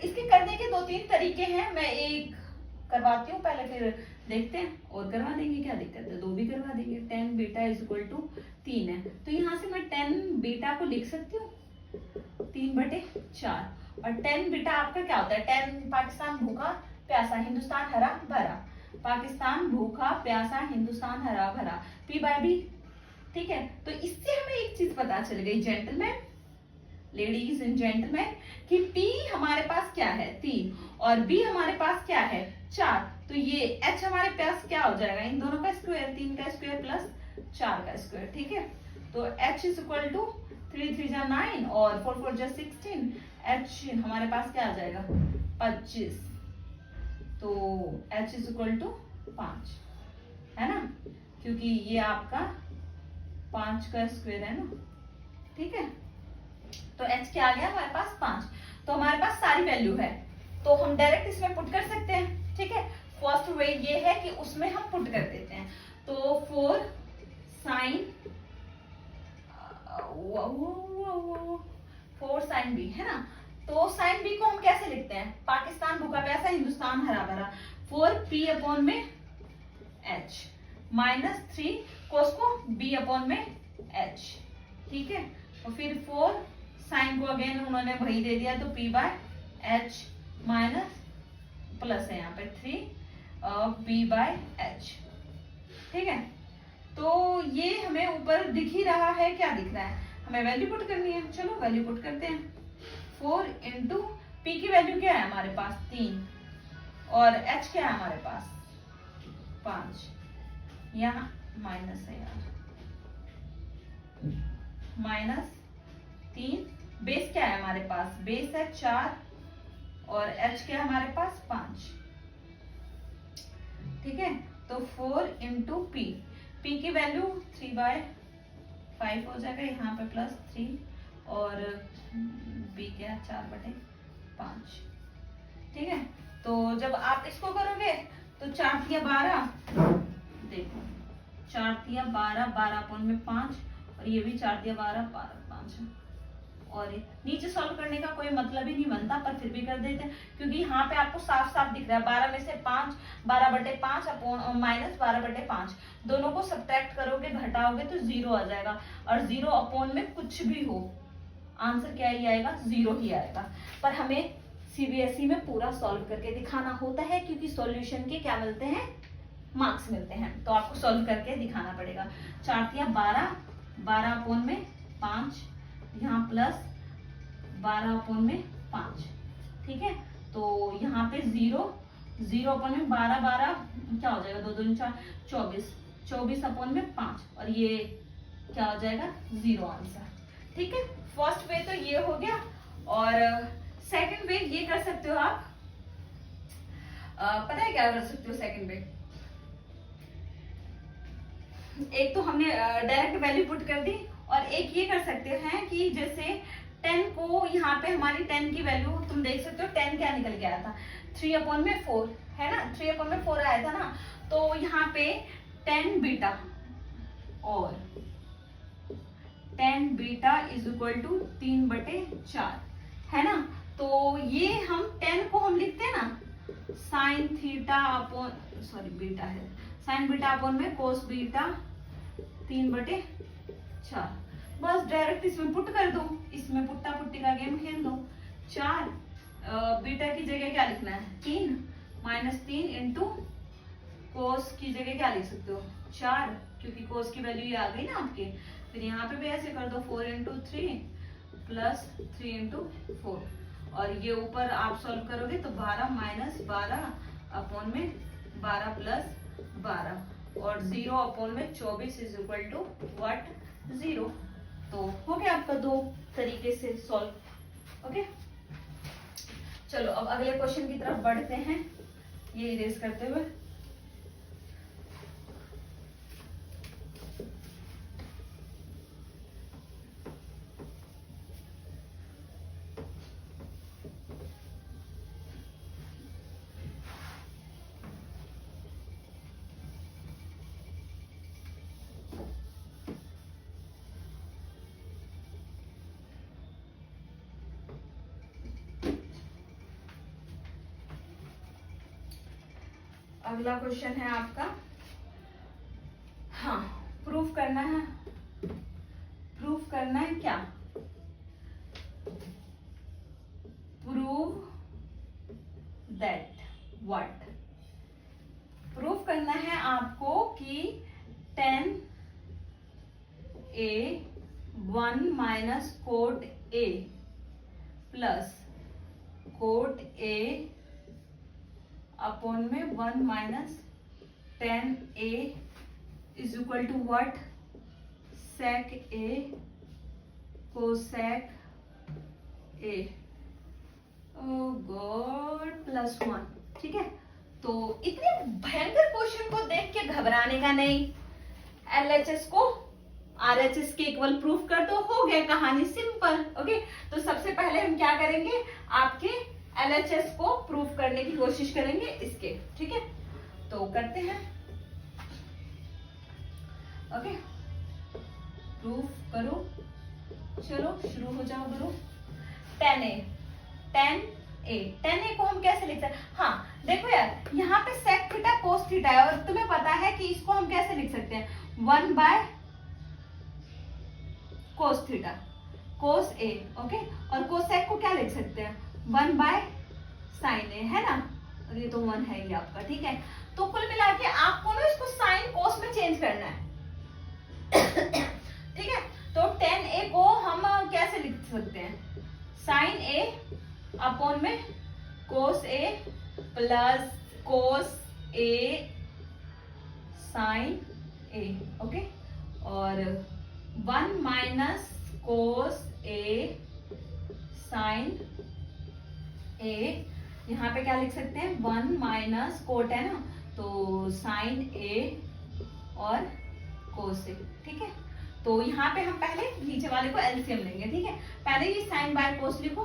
इसके करने के 2-3 तरीके हैं, मैं एक करवाती हूँ पहले, फिर देखते हैं और करवा देंगे, क्या दिक्कत है, 2 भी करवा देंगे। 10 बीटा इज इक्वल टू 3 है, तो यहाँ से मैं 10 बीटा को लिख सकती हूँ 3/4, और 10 बीटा आपका क्या होता है, 10 पाकिस्तान भूखा प्यासा हिंदुस्तान हरा भरा, पाकिस्तान भूखा प्यासा हिंदुस्तान हरा भरा, P/B। ठीक है, तो इससे हमें एक चीज पता चल गई जेंटलमैन, लेडीज एंड जेंटलमैन, कि P हमारे पास क्या है 3 और B हमारे पास क्या है 4, तो ये H हमारे पास क्या हो जाएगा, इन दोनों का स्क्वायर, 3 का स्क्वायर प्लस 4 का स्क्वायर। ठीक है, तो H इज इक्वल टू 3 3 जा 9 और 4 4 जा 16, H हमारे पास क्या आ जाएगा 25, तो H इज इक्वल टू 5 है ना, क्योंकि ये आपका 5 का स्क्वायर है ना। ठीक है, तो H क्या आ गया हमारे पास 5, तो हमारे पास सारी वैल्यू है, तो हम डायरेक्ट इसमें पुट कर सकते हैं। ठीक है, फर्स्ट वे ये है कि उसमें हम पुट कर देते हैं, तो 4 साइन 4 साइन बी है ना, तो साइन बी को हम कैसे लिखते हैं, पाकिस्तान भूखा प्यासा हिंदुस्तान हरा भरा, 4P अपॉन में H माइनस 3 कोस को B अपॉन में H। ठीक है, और फिर 4 साइन को अगेन उन्होंने वही दे दिया, तो P/H माइनस प्लस है यहाँ पे 3 B/H। ठीक है, तो ये हमें ऊपर दिख ही रहा है, क्या दिख रहा है, हमें वैल्यू पुट करनी है। चलो वैल्यू पुट करते हैं, 4 इंटू P की वैल्यू क्या है हमारे पास 3 और H क्या है हमारे पास 5, यहाँ माइनस है यार, माइनस 3, बेस क्या है हमारे पास, बेस है 4 और H क्या है हमारे पास 5। ठीक है, तो 4 इंटू P, P की वैल्यू 3/5 हो जाएगा, यहाँ पे प्लस 3 और B क्या 4/5। ठीक है, तो जब आप इसको करोगे तो 4 तिया 12, देखो 4 तिया 12, 12 अपॉन में 5, और ये भी 4 तिया 12, 12 5 है, और नीचे सॉल्व करने का कोई मतलब ही नहीं बनता, पर फिर भी कर देते हैं, क्योंकि यहाँ पे आपको साफ साफ दिख रहा है 12 में से 5, 12/5 अपॉन माइनस 12/5, दोनों को सब्ट्रैक्ट करोगे घटाओगे तो 0 आ जाएगा, और 0 अपॉन में कुछ भी हो आंसर क्या ही आएगा, 0 ही आएगा। पर हमें सीबीएसई में पूरा सॉल्व करके दिखाना होता है, क्योंकि सॉल्यूशन के क्या मिलते हैं, मार्क्स मिलते हैं, तो आपको सॉल्व करके दिखाना पड़ेगा। 4 तिया 12, 12 अपॉन में 5, यहाँ प्लस 12 अपॉन में 5। ठीक है, तो यहाँ पे 0 अपॉन में 12, 12 क्या हो जाएगा, 2 2 4 24, 24 अपॉन में 5, और ये क्या हो जाएगा 0 आंसर। ठीक है, फर्स्ट वे तो ये हो गया, और सेकंड वे ये कर सकते हो आप, पता है क्या कर सकते हो सेकंड वे, एक तो हमने डायरेक्ट वैल्यू पुट कर दी, और एक ये कर सकते हैं कि जैसे 10 को यहाँ पे हमारी 10 की वैल्यू तुम देख सकते हो 10 क्या निकल के आया था 3/4 है ना, 3/4 आया था ना। तो यहाँ पे 10 बीटा और 10 बीटा इज इक्वल टू 3/4 है ना। तो ये हम 10 को हम लिखते हैं ना sign theta upon sorry beta है साइन बीटा अपॉन में कोस बीटा 3/4 बस डायरेक्ट इसमें पुट कर दो, इसमें पुट्टा पुट्टी का गेम खेल दो। 4 बीटा की जगह क्या लिखना है 3 -3 इंटू कोस की जगह क्या लिख सकते हो 4 क्योंकि कोस की वैल्यू ये आ गई ना आपके। फिर यहाँ पे भी ऐसे कर दो 4 × 3 प्लस 3 × 4 और ये ऊपर आप सॉल्व करोगे तो 12 - 12 अपॉन में 12 प्लस 12 और 0 अपॉन में 24 इज इक्वल टू व्हाट 0। तो हो गया आपका दो तरीके से सॉल्व। ओके चलो अब अगले क्वेश्चन की तरफ बढ़ते हैं ये इरेज करते हुए। अगला क्वेश्चन है आपका, हाँ प्रूफ करना है। प्रूफ करना है क्या, प्रूव दैट व्हाट, प्रूफ करना है आपको कि 10a 1 minus cot a plus cot a upon में 1 minus 10a is equal to what sec a cosec a oh god +1। ठीक है तो इतने भयंकर क्वेश्चन को देख के घबराने का नहीं, LHS को RHS के इक्वल प्रूफ कर दो, हो गया कहानी सिंपल। ओके तो सबसे पहले हम क्या करेंगे आपके LHS को प्रूफ करने की कोशिश करेंगे इसके। ठीक है तो करते हैं। ओके प्रूफ करो, चलो शुरू हो जाओ करो। 10a को हम कैसे लिख सकते हैं, हाँ देखो यार यहाँ पे सेक थीटा कोस थीटा है और तुम्हें पता है कि इसको हम कैसे लिख सकते हैं 1 cos theta cos a। Okay और कोसेक को क्या लिख सकते हैं 1 साइन a है ना, और ये तो 1 है ही आपका। ठीक है तो कुल मिला के आपको ना इसको साइन कोस में चेंज करना है। ठीक है तो 10a को हम कैसे लिख सकते हैं साइन a अपॉन में cos a plus cos a sine a। Okay और 1 minus cos a sine a, यहाँ पे क्या लिख सकते हैं 1 माइनस कोट है ना तो साइन a और कोस a। ठीक है तो यहाँ पे हम पहले नीचे वाले को एलसीएम लेंगे। ठीक है पहले ये साइन बाय कोस लिखो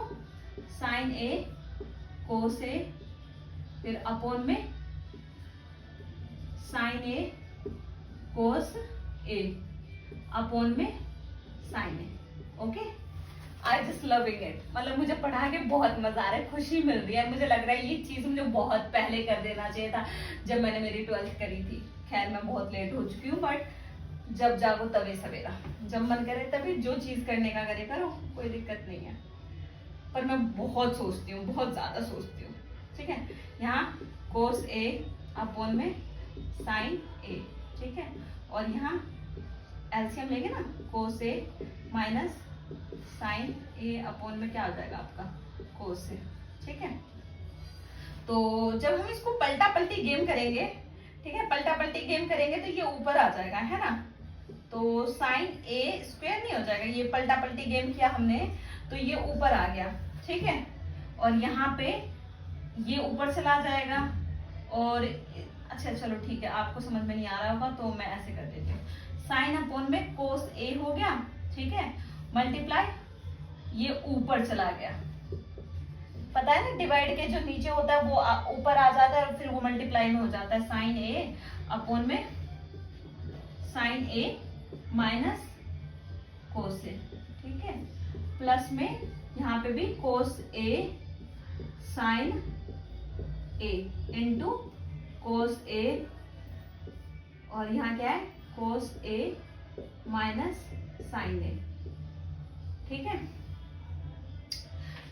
साइन a कोस a फिर अपॉन में sine a cos a upon में sine a। Okay I just loving it, मतलब मुझे पढ़ा के बहुत मजा आ रहा है, खुशी मिल रही है। मुझे लग रहा है ये चीज मुझे बहुत पहले कर देना चाहिए था जब मैंने मेरी 12th करी थी। खैर मैं बहुत लेट हो चुकी हूँ बट जब जागो तभी सवेरा, जब मन करे तभी जो चीज करने का करे करो, कोई दिक्कत नहीं है। पर मैं बहुत सोचती हूँ, बहुत ज्यादा सोचती हूँ। ठीक है यहाँ कोस a अपॉन में साइन a। ठीक है और यहाँ एलसीएम लेंगे ना cos a minus sine a upon में क्या आ जाएगा आपका कोस a। ठीक है तो जब हम इसको पलटा पलटी गेम करेंगे, ठीक है पलटा पलटी गेम करेंगे तो ये ऊपर आ जाएगा है ना, तो साइन a स्क्वायर नहीं हो जाएगा, ये पलटा पलटी गेम किया हमने तो ये ऊपर आ गया। ठीक है और यहाँ पे ये ऊपर चला जाएगा और अच्छा चलो ठीक है आपको समझ में नहीं आ रहा होगा तो मैं ऐसे कर देती हूँ साइन अपॉन में कोस a हो गया। ठीक है मल्टीप्लाई ये ऊपर चला गया। पता है ना, डिवाइड के जो नीचे होता है वो ऊपर आ जाता है और फिर वो मल्टीप्लाई में हो जाता है। साइन ए अपॉन में साइन ए माइनस कोस ए, ठीक है, प्लस में यहाँ पे भी कोस ए साइन ए इंटू कोस ए, और यहाँ क्या है कोस ए माइनस साइन ए, ठीक है।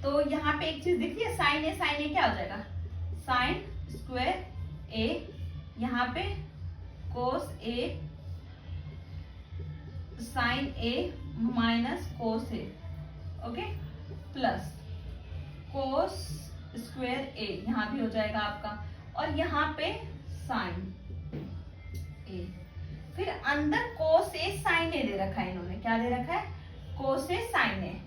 तो यहाँ पे एक चीज दिख रही है, साइन ए क्या हो जाएगा, साइन स्क्वायर ए, यहाँ पे कोस ए sign A minus cos A, okay, plus cos square ए यहाँ भी हो जाएगा आपका, और यहाँ पे साइन ए, फिर अंदर कोस ए साइन ए दे रखा है इन्होंने, क्या दे रखा है, कोस ए साइन ए,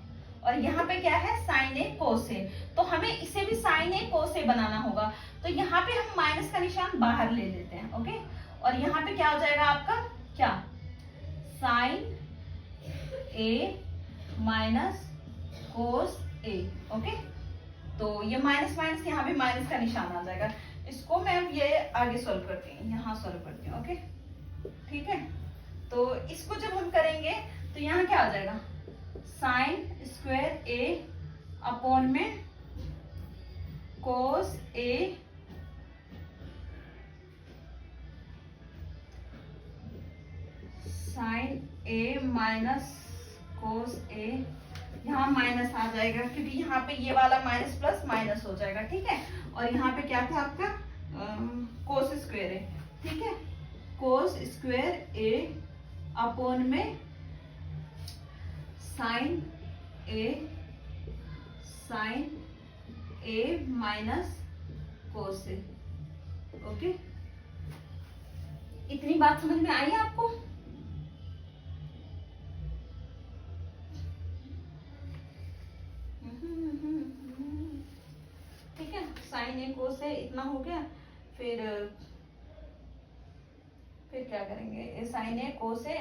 और यहाँ पे क्या है साइन ए कोस ए, तो हमें इसे भी साइन ए कोस ए बनाना होगा। तो यहाँ पे हम माइनस का निशान बाहर ले लेते हैं, ओके, और यहाँ पे क्या हो जाएगा आपका, क्या, sign A minus cos A, okay. तो ये माइनस माइनस यहाँ भी माइनस का निशान आ जाएगा। इसको मैं ये आगे सॉल्व करती हूँ, यहाँ सॉल्व करती हूँ, ओके, ठीक है। तो इसको जब हम करेंगे तो यहाँ क्या आ जाएगा, साइन स्क्वायर ए अपॉन में कोस ए साइन ए माइनस कोस ए, यहाँ माइनस आ जाएगा क्योंकि यहाँ पे ये वाला माइनस प्लस माइनस हो जाएगा, ठीक है। और यहाँ पे क्या था आपका कोस स्क्वायर ए, ठीक है, कोस स्क्वायर ए अपॉन में sign A minus cos A, okay. इतनी बात समझ में आई आपको? ठीक है, साइन ए कोस ए इतना हो गया। फिर क्या करेंगे, साइन ए कोस ए,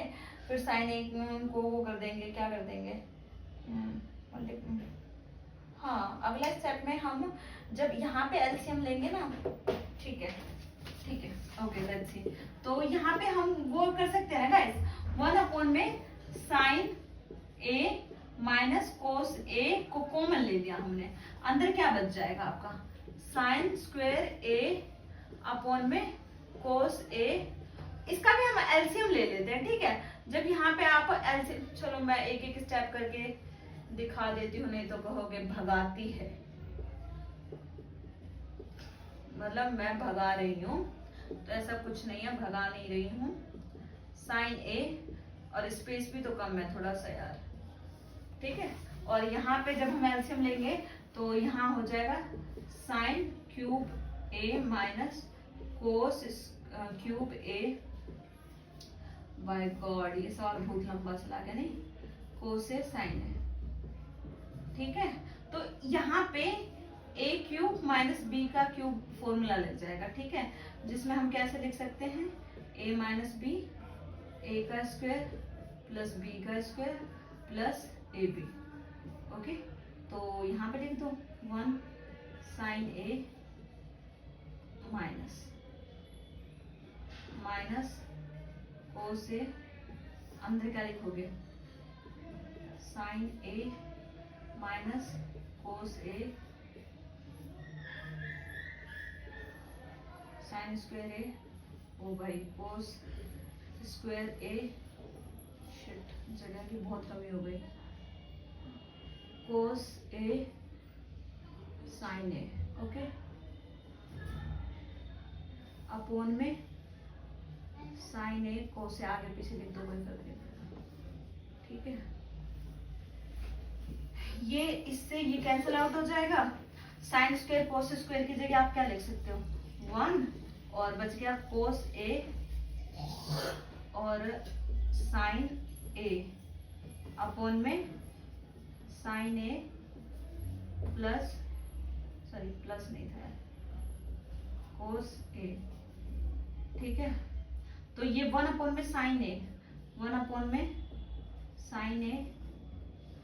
फिर साइन ए को वो कर देंगे, क्या कर देंगे, हाँ, अगले स्टेप में हम जब यहाँ पे एलसीएम लेंगे ना, ठीक है, ठीक है, ओके, लेट्स सी। तो यहाँ पे हम वो कर सकते हैं ना गाइस, 1 अपॉन में साइन ए माइनस कोस ए को कॉमन ले लिया हमने, अंदर क्या बच जाएगा आपका, साइन स्क्वायर ए अपॉन में कोस ए, इसका भी हम एलसीएम ले लेते हैं, ठीक है। जब यहाँ पे आप एलसीएम, चलो मैं एक एक स्टेप करके दिखा देती हूँ, नहीं तो कहोगे भगाती है, मतलब मैं भगा रही हूँ, तो ऐसा कुछ नहीं है, भगा नहीं रही हूँ। साइन ए, और स्पेस भी तो कम है थोड़ा सा यार, ठीक है। और यहाँ पे जब हम एलसीएम लेंगे तो यहाँ हो जाएगा साइन क्यूब ए माइनस कोस क्यूब ए, बाय गॉड ये सवाल बहुत लंबा चला गया, नहीं, कोस ए साइन है, ठीक है। तो यहाँ पे ए क्यूब माइनस बी का क्यूब फॉर्मूला लग जाएगा, ठीक है, जिसमें हम कैसे लिख सकते हैं, ए माइनस बी, ए का स्क्वायर प्लस बी का square plus A B, okay. तो यहाँ पे लिख दो 1 साइन ए माइनस कोस ए, अंदर क्या लिखोगे, sign A minus cos A sine square ए, ओ भाई कोस स्क्वायर ए, शिट जगह की बहुत कमी हो गई, कोस ए साइन ए, ओके, अपॉन में साइन ए कोस ए, आगे पीछे लिख दो कोई फर्क नहीं पड़ता, ठीक है। ये इससे ये कैंसिल आउट हो जाएगा, साइन स्क्वायर कोस स्क्वायर की जगह आप क्या लिख सकते हो 1, और बच गया कोस ए और साइन ए अपॉन में साइन ए प्लस, सॉरी प्लस नहीं था, कोस ए, ठीक है। तो ये 1 अपॉन में साइन ए, 1 अपॉन में साइन ए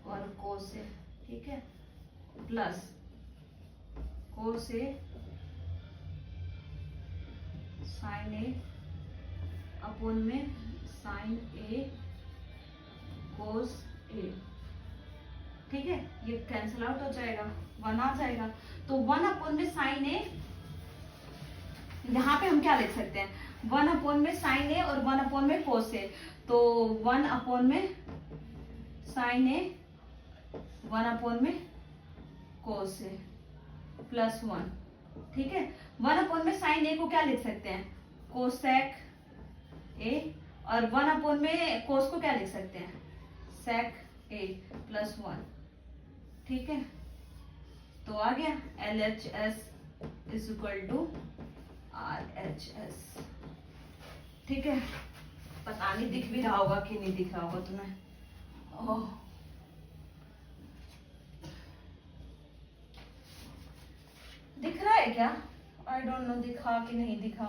और कोस ए, ठीक ठीक है, प्लस कोस ए साइन ए अपोन में साइन ए कोस ए। ठीक है, ये कैंसिल आउट हो जाएगा, 1 आ जाएगा। तो 1 अपोन में साइन ए, यहाँ पे हम क्या लिख सकते हैं, 1 अपोन में साइन ए और 1 अपोन में कोस ए। तो 1 अपोन में साइन ए, 1 अपोन में कोस ए प्लस 1। ठीक है, 1 अपोन में साइन ए को क्या लिख सकते हैं, कोसेक ए, और 1 अपोन में कोस को क्या लिख सकते हैं, सेक ए प्लस 1। ठीक है, तो आ गया LHS is equal to RHS। ठीक है, पता नहीं दिख भी रहा होगा कि नहीं दिख रहा होगा तुम्हें। ओह, दिख रहा है क्या, आई डोंट नो दिखा कि नहीं दिखा।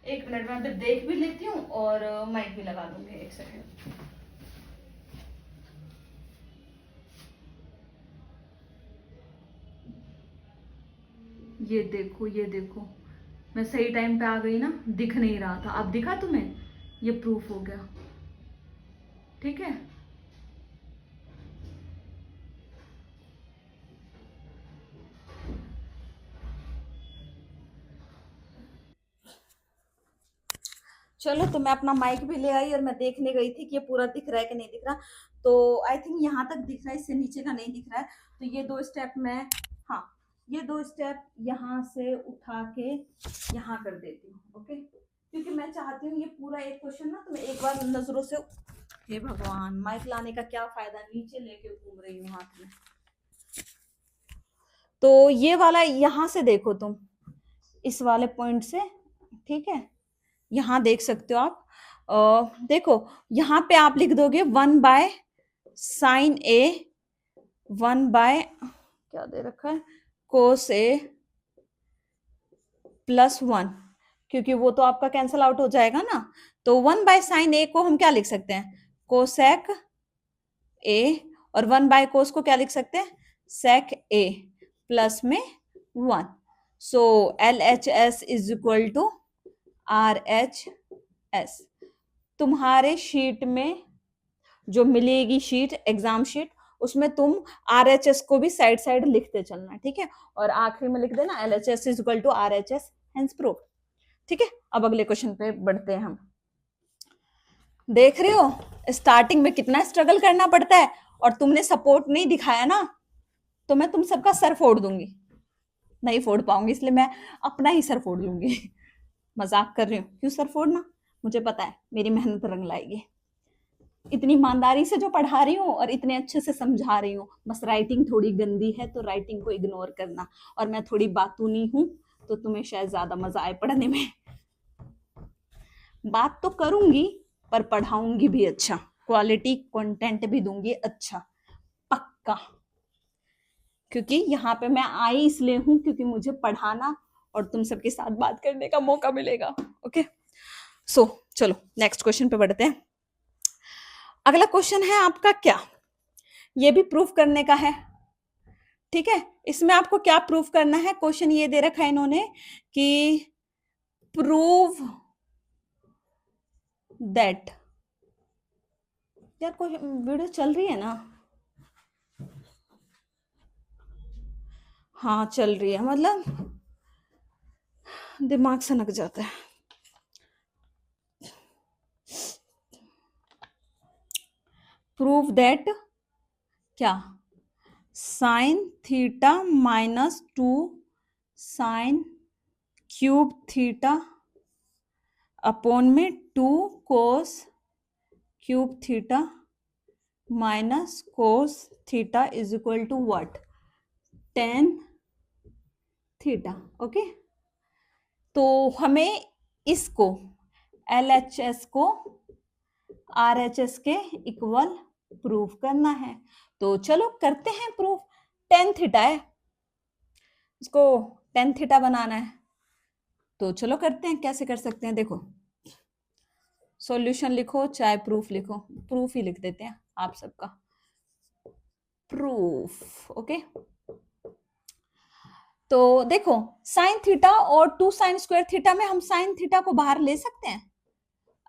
एक मिनट में देख भी लेती हूँ और माइक भी लगा दूंगी, एक सेकेंड। ये देखो, ये देखो, मैं सही टाइम पे आ गई ना, दिख नहीं रहा था, अब दिखा तुम्हें, ये प्रूफ हो गया। ठीक है, चलो, तो मैं अपना माइक भी ले आई और मैं देखने गई थी कि ये पूरा दिख रहा है कि नहीं दिख रहा। तो आई थिंक यहाँ तक दिख रहा है, इससे नीचे का नहीं दिख रहा है। तो ये 2 स्टेप मैं, हाँ, ये 2 स्टेप यहाँ से उठा के यहाँ कर देती हूँ। ओके, क्योंकि मैं चाहती हूँ ये पूरा एक क्वेश्चन ना तुम्हें एक बार नजरों से, हे भगवान, माइक लाने का क्या फायदा, नीचे लेके घूम रही हूँ हाथ में। तो ये वाला यहाँ से देखो तुम, इस वाले पॉइंट से, ठीक है, यहाँ देख सकते हो आप। देखो, यहाँ पे आप लिख दोगे 1 बाय साइन ए, 1 बाय क्या दे रखा है, कोस ए प्लस 1, क्योंकि वो तो आपका कैंसल आउट हो जाएगा ना। तो 1 बाय साइन ए को हम क्या लिख सकते हैं, कोसेक ए, और 1 बाय कोस को क्या लिख सकते हैं, सेक ए प्लस में 1। So LHS is equal to RHS। तुम्हारे शीट में जो मिलेगी शीट, एग्जाम शीट, उसमें तुम RHS को भी साइड साइड लिखते चलना, ठीक है, और आखिरी में लिख देना LHS is equal to RHS, hence proof. ठीक है, अब अगले क्वेश्चन पे बढ़ते हैं हम। देख रहे हो स्टार्टिंग में कितना स्ट्रगल करना पड़ता है, और तुमने सपोर्ट नहीं दिखाया ना, तो मैं तुम सबका सर फोड़ दूंगी। नहीं फोड़ पाऊंगी, इसलिए मैं अपना ही सर फोड़ लूंगी। मजाक कर रही हूँ, क्यों सर फोड़ना, मुझे पता है मेरी मेहनत रंग लाएगी। इतनी ईमानदारी से जो पढ़ा रही हूँ और इतने अच्छे से समझा रही हूँ, बस राइटिंग थोड़ी गंदी है तो राइटिंग को इग्नोर करना। और मैं थोड़ी बातूनी हूँ तो तुम्हें शायद ज्यादा मजा आए पढ़ने में। बात तो करूंगी पर पढ़ाऊंगी भी अच्छा, क्वालिटी कंटेंट भी दूंगी अच्छा, पक्का। क्योंकि यहाँ पे मैं आई इसलिए हूँ क्योंकि मुझे पढ़ाना और तुम सबके साथ बात करने का मौका मिलेगा। ओके, सो चलो नेक्स्ट क्वेश्चन पे बढ़ते हैं। अगला क्वेश्चन है आपका क्या, ये भी प्रूफ करने का है। ठीक है, इसमें आपको क्या प्रूफ करना है, क्वेश्चन ये दे रखा है इन्होंने कि प्रूव दैट, यार कोई वीडियो चल रही है ना, हाँ चल रही है, मतलब दिमाग सनक जाता है। प्रूव दैट क्या, sine theta minus 2 sine cube theta upon में 2 cos cube theta minus cos theta is equal to what, tan theta. Okay, तो हमें इसको LHS को RHS के इक्वल प्रूफ करना है। तो चलो करते हैं प्रूफ। tan थीटा है, इसको tan थीटा बनाना है, तो चलो करते हैं। कैसे कर सकते हैं, देखो, सॉल्यूशन लिखो चाहे प्रूफ लिखो, प्रूफ ही लिख देते हैं, आप सबका प्रूफ। ओके, तो देखो साइन थीटा और 2 साइन स्क्वायर थीटा में हम साइन थीटा को बाहर ले सकते हैं।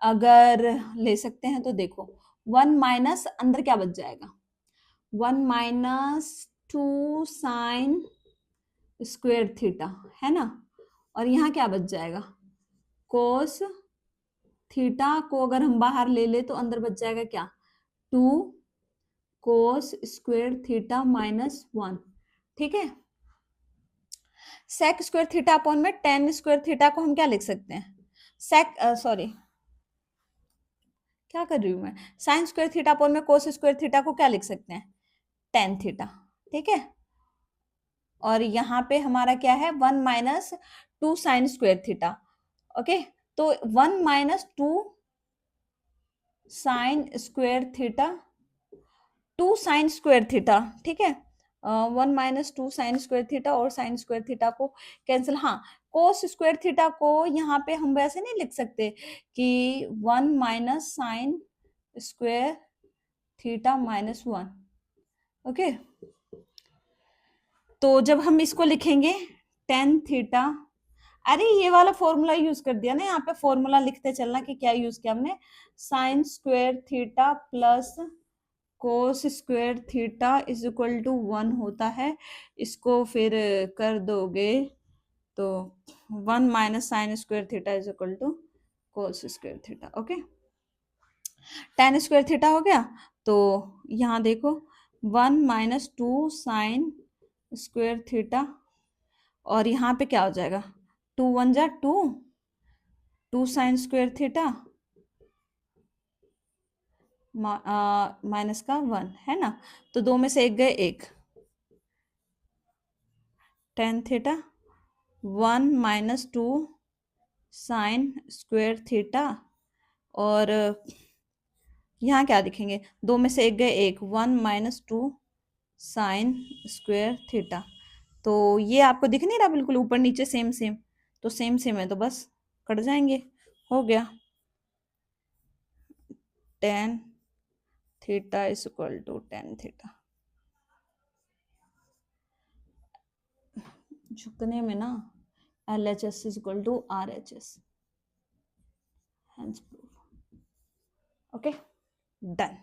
अगर ले सकते हैं तो देखो 1 माइनस अंदर क्या बच जाएगा, 1 माइनस 2 साइन स्क्वायर थीटा, है ना। और यहाँ क्या बच जाएगा, कोस थीटा को अगर हम बाहर ले ले तो अंदर बच जाएगा क्या, 2 कोस स्क्वायर थीटा माइनस 1। ठीक है, सेक स्क्वायर थीटा अपॉन में टेन स्क्वायर थीटा को हम क्या लिख सकते हैं, सेक सॉरी क्या कर रही हूं मैं, साइन स्क्वायर थीटा अपॉन में कोस स्क्वायर थीटा को क्या लिख सकते हैं, टेन थीटा। ठीक है, और यहाँ पे हमारा क्या है 1 minus 2 sign square theta. Okay, तो 1 minus 2 sign square theta, 2 sign square theta. ठीक है, 1 माइनस 2 साइन स्क्वायर थीटा और साइन स्क्वायर थीटा को कैंसिल। हाँ, कोस स्क्वायर थीटा को यहाँ पे हम वैसे नहीं लिख सकते कि 1 minus sine square theta minus 1। Okay, तो जब हम इसको लिखेंगे टेन थीटा, अरे ये वाला फॉर्मूला यूज कर दिया ना, यहाँ पे फॉर्मूला लिखते चलना कि क्या यूज किया हमने, sine square theta plus cos square theta is equal to 1 होता है। इसको फिर कर दोगे तो 1 minus sine square theta is equal to cos square theta. Okay, tan square theta हो गया, तो यहाँ देखो 1 माइनस 2 साइन स्क्वायर थीटा, और यहाँ पे क्या हो जाएगा, 2 1 जा 2, 2 साइन स्क्वायर थीटा माइनस का 1, है ना। तो दो में से एक गए एक, tan theta 1 minus 2 sign square theta, और यहाँ क्या दिखेंगे, दो में से एक गए एक, 1 माइनस 2 साइन स्क्वायर थीटा। तो ये आपको दिख नहीं रहा बिल्कुल ऊपर नीचे सेम सेम, तो सेम सेम है तो बस कट जाएंगे, हो गया tan theta is equal to tan theta. झुकने में ना LHS is equal to RHS, hence proof। Okay, done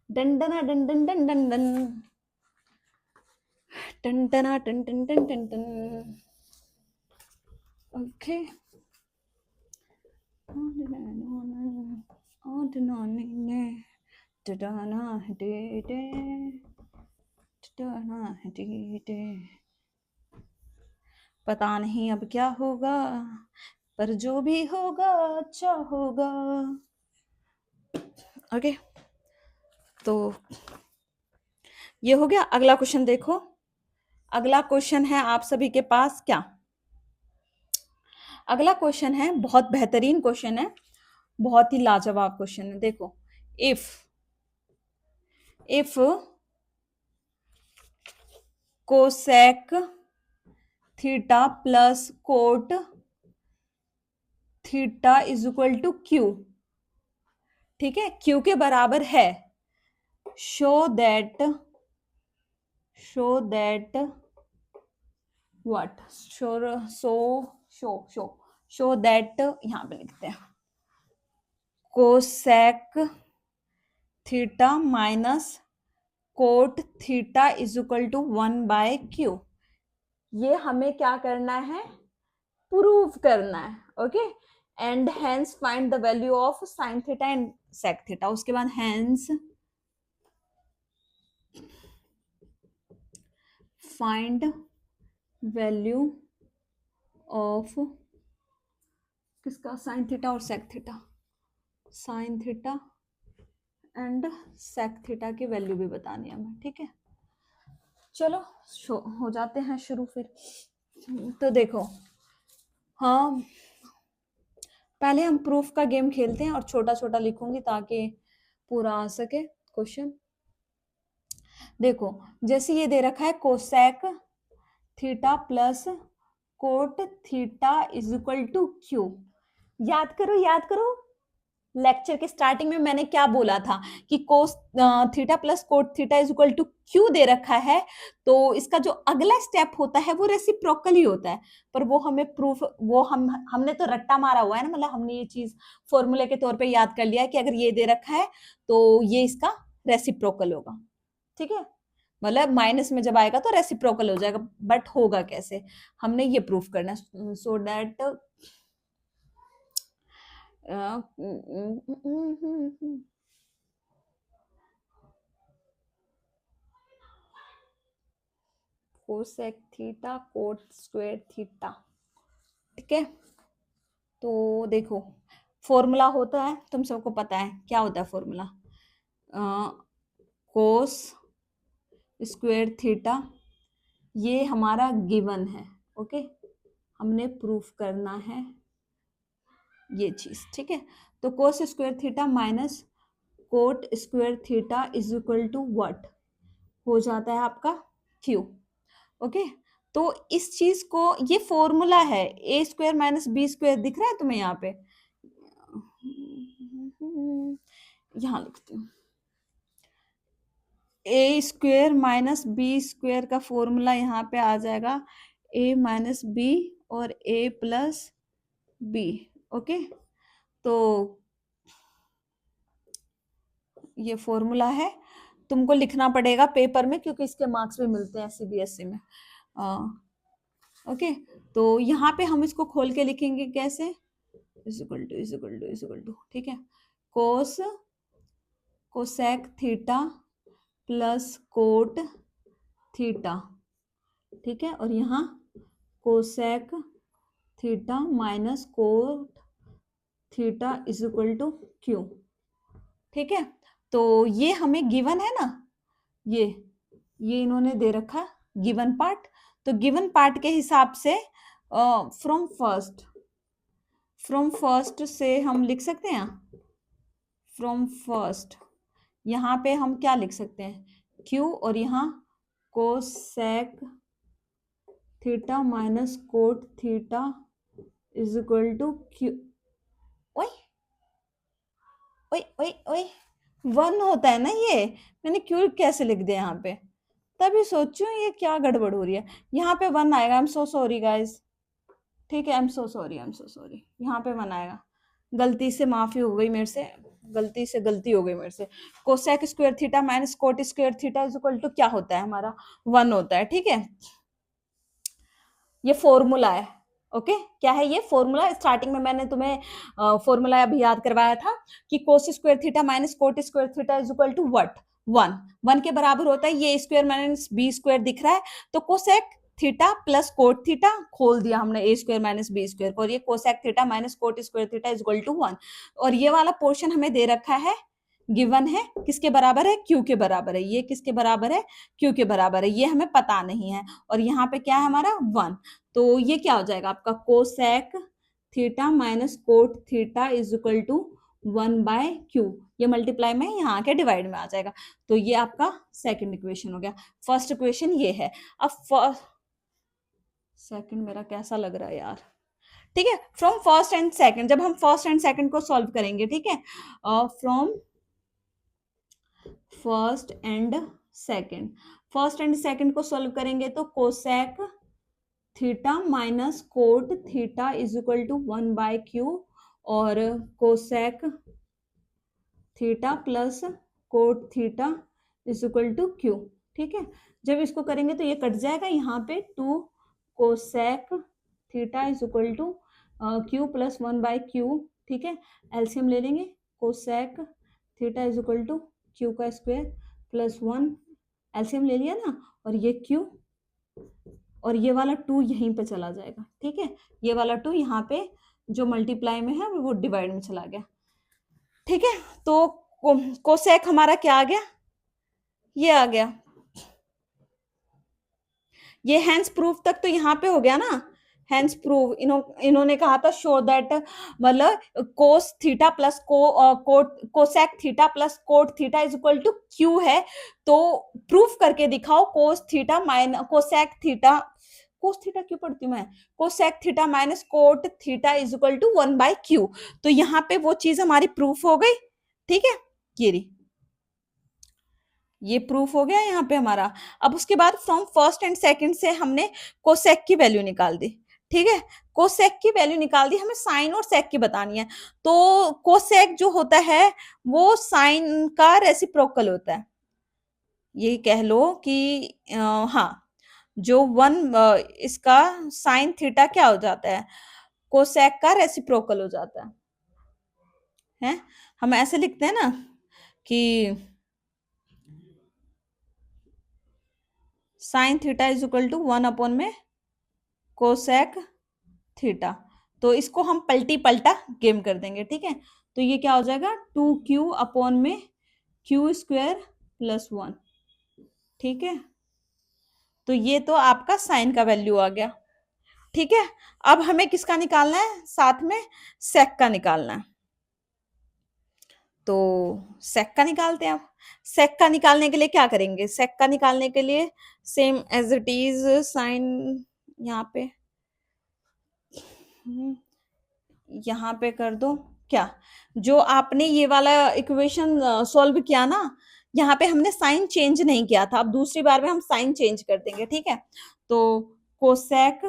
done done done done done done done टन टना टन टन टन टन टन। ओके, पता नहीं अब क्या होगा, पर जो भी होगा अच्छा होगा। ओके, तो ये हो गया। अगला क्वेश्चन देखो, अगला क्वेश्चन है आप सभी के पास क्या, अगला क्वेश्चन है बहुत बेहतरीन क्वेश्चन है, बहुत ही लाजवाब क्वेश्चन है। देखो, if cosec theta plus cot theta is equal to Q, ठीक है, क्यू के बराबर है, show that what, show that, यहां पे लिखते हैं cosec theta minus cot theta is equal to 1 by q. ये हमें क्या करना है, प्रूव करना है। Okay, and hence find the value of sine theta and sec theta. उसके बाद हेंस फाइंड वैल्यू ऑफ किसका, साइन थीटा और सेक theta, sine theta and sec theta की वैल्यू भी बतानी है हमें। ठीक है, चलो हो जाते हैं शुरू फिर। तो देखो, हाँ पहले हम प्रूफ का गेम खेलते हैं और छोटा छोटा लिखूंगी ताकि पूरा आ सके क्वेश्चन। देखो, जैसे ये दे रखा है cosec theta plus cot theta is equal to q, याद करो लेक्चर के स्टार्टिंग में मैंने क्या बोला था कि cos theta plus cot theta is equal to Q दे रखा है, तो इसका जो अगला स्टेप होता है वो रेसिप्रोकल ही होता है। पर वो हमें प्रूफ, वो हमने तो रट्टा मारा हुआ है ना, मतलब हमने ये चीज फॉर्मूले के तौर पे याद कर लिया है कि अगर ये दे रखा है तो ये इसका रेसिप्रोकल होगा, ठीक है। मतलब माइनस में जब आएगा तो रेसिप्रोकल हो जाएगा, बट होगा कैसे, हमने ये प्रूफ करना है। So that cosec theta coat square theta, ठीक है। तो देखो फॉर्मूला होता है, तुम सबको पता है क्या होता है फॉर्मूला, कोस स्क्वायर थीटा, ये हमारा गिवन है, ओके। हमने प्रूफ करना है ये चीज, ठीक है। तो cos square theta minus cot square theta is equal to what हो जाता है आपका क्यू, ओके। तो इस चीज को, ये फॉर्मूला है, A square minus B square दिख रहा है तुम्हें यहाँ पे, यहां लिखती हूँ, ए स्क्वायर माइनस बी स्क्वायर का फॉर्मूला यहाँ पे आ जाएगा ए माइनस बी और ए प्लस बी, ओके। तो ये फॉर्मूला है, तुमको लिखना पड़ेगा पेपर में क्योंकि इसके मार्क्स भी मिलते हैं सीबीएसई में, ओके। तो यहाँ पे हम इसको खोल के लिखेंगे कैसे, is equal to is equal to is equal to, ठीक है, cos cosec theta plus cot theta, ठीक है, और यहाँ cosec theta minus cot theta is equal to Q, ठीक है। तो ये हमें गिवन है ना, ये इन्होंने दे रखा गिवन पार्ट, तो गिवन पार्ट के हिसाब से फ्रॉम फर्स्ट से हम लिख सकते हैं, फ्रॉम फर्स्ट यहाँ पे हम क्या लिख सकते हैं, क्यू, और यहाँ cosec theta minus cot theta is equal to q, ओए ओए ओए ओए 1 होता है ना, ये मैंने क्यू कैसे लिख दिया यहाँ पे, तभी सोचू ये क्या गड़बड़ हो रही है, यहाँ पे 1 आएगा, I am so sorry guys, ठीक है, आई एम सो सॉरी, यहाँ पे 1 आएगा, गलती से माफी हो गई मेरे से, गलती हो गई मेरे से। Cosec square theta minus cot square theta is equal to क्या होता है हमारा, 1 होता है, ठीक है। ये फॉर्मूला है, ओके। क्या है ये फॉर्मूला, स्टार्टिंग में मैंने तुम्हें फॉर्मूला अभी याद करवाया था कि cos square theta minus cot square theta is equal to what, 1 के बराबर होता है, ये स्क्वायर माइनस बी स्क्वायर दिख रहा है, तो cosec theta plus cot theta, खोल दिया हमने A square minus B square को, और ये cosec theta minus cot square theta is equal to 1, और ये वाला पोर्शन हमें दे रखा है, गिवन है, किसके बराबर है, क्यू के बराबर है, ये किसके बराबर है, क्यू के बराबर है, ये हमें पता नहीं है, और यहाँ पे क्या है हमारा 1, तो ये क्या हो जाएगा आपका cosec theta minus cot theta is equal to 1 by q, ये मल्टीप्लाई में यहाँ के डिवाइड में आ जाएगा, तो ये आपका सेकंड इक्वेशन हो गया। फर्स्ट इक्वेशन ये है। अब सेकंड मेरा कैसा लग रहा है यार, ठीक है, फ्रॉम फर्स्ट एंड सेकंड, जब हम फर्स्ट एंड सेकंड को सॉल्व करेंगे, ठीक है, फ्रॉम फर्स्ट एंड सेकंड को सॉल्व करेंगे तो cosec theta minus cot theta is equal to 1 by Q, और cosec theta plus cot theta is equal to Q, ठीक है। जब इसको करेंगे तो ये कट जाएगा, यहाँ पे 2 cosec theta is equal to q plus 1 by q, ठीक है। एलसीएम ले लेंगे, cosec theta is equal to q का स्क्वायर प्लस 1, एलसीएम ले लिया ना, और ये क्यू, और ये वाला 2 यहीं पे चला जाएगा, ठीक है, ये वाला 2 यहाँ पे जो मल्टीप्लाई में है वो डिवाइड में चला गया, ठीक है। तो कोसेक हमारा क्या आ गया, ये आ गया, ये हैंस प्रूफ तक तो यहाँ पे हो गया ना, हैंस प्रूफ इन्होंने कहा था शो दैट, मतलब cos theta plus cosec theta plus cot theta is equal to q है, तो प्रूफ करके दिखाओ cos theta minus cosec theta cos theta क्यों पढ़ती हूँ मैं, cosec theta minus cot theta is equal to 1/q। तो यहाँ पे वो चीज हमारी प्रूफ हो गई, ठीक है, ये रही, ये प्रूफ हो गया यहाँ पे हमारा। अब उसके बाद फ्रॉम फर्स्ट एंड सेकंड से हमने कोसेक की वैल्यू निकाल दी, ठीक है, कोसेक की वैल्यू निकाल दी, हमें साइन और सेक की बतानी है। तो कोसेक जो होता है वो साइन का रेसिप्रोकल होता है, ये कह लो कि हाँ, जो इसका साइन थीटा क्या हो जाता है, कोसेक का रेसिप्रोकल हो जाता है। हम ऐसे लिखते हैं ना कि sine theta is equal to 1 में कोसेक थीटा। तो इसको हम पलटी पलटा गेम कर देंगे, ठीक है। तो ये क्या हो जाएगा, 2q में q² + 1, ठीक है। तो ये तो आपका साइन का वैल्यू आ गया, ठीक है। अब हमें किसका निकालना है, साथ में सेक का निकालना है। तो सेक का निकालते हैं। अब सेक का निकालने के लिए क्या करेंगे, सेक का निकालने के लिए same as it is sine, यहाँ पे यहाँ पे कर दो, क्या जो आपने ये वाला इक्वेशन सॉल्व किया ना, यहाँ पे हमने साइन चेंज नहीं किया था, अब दूसरी बार में हम साइन चेंज कर देंगे, ठीक है। तो cosec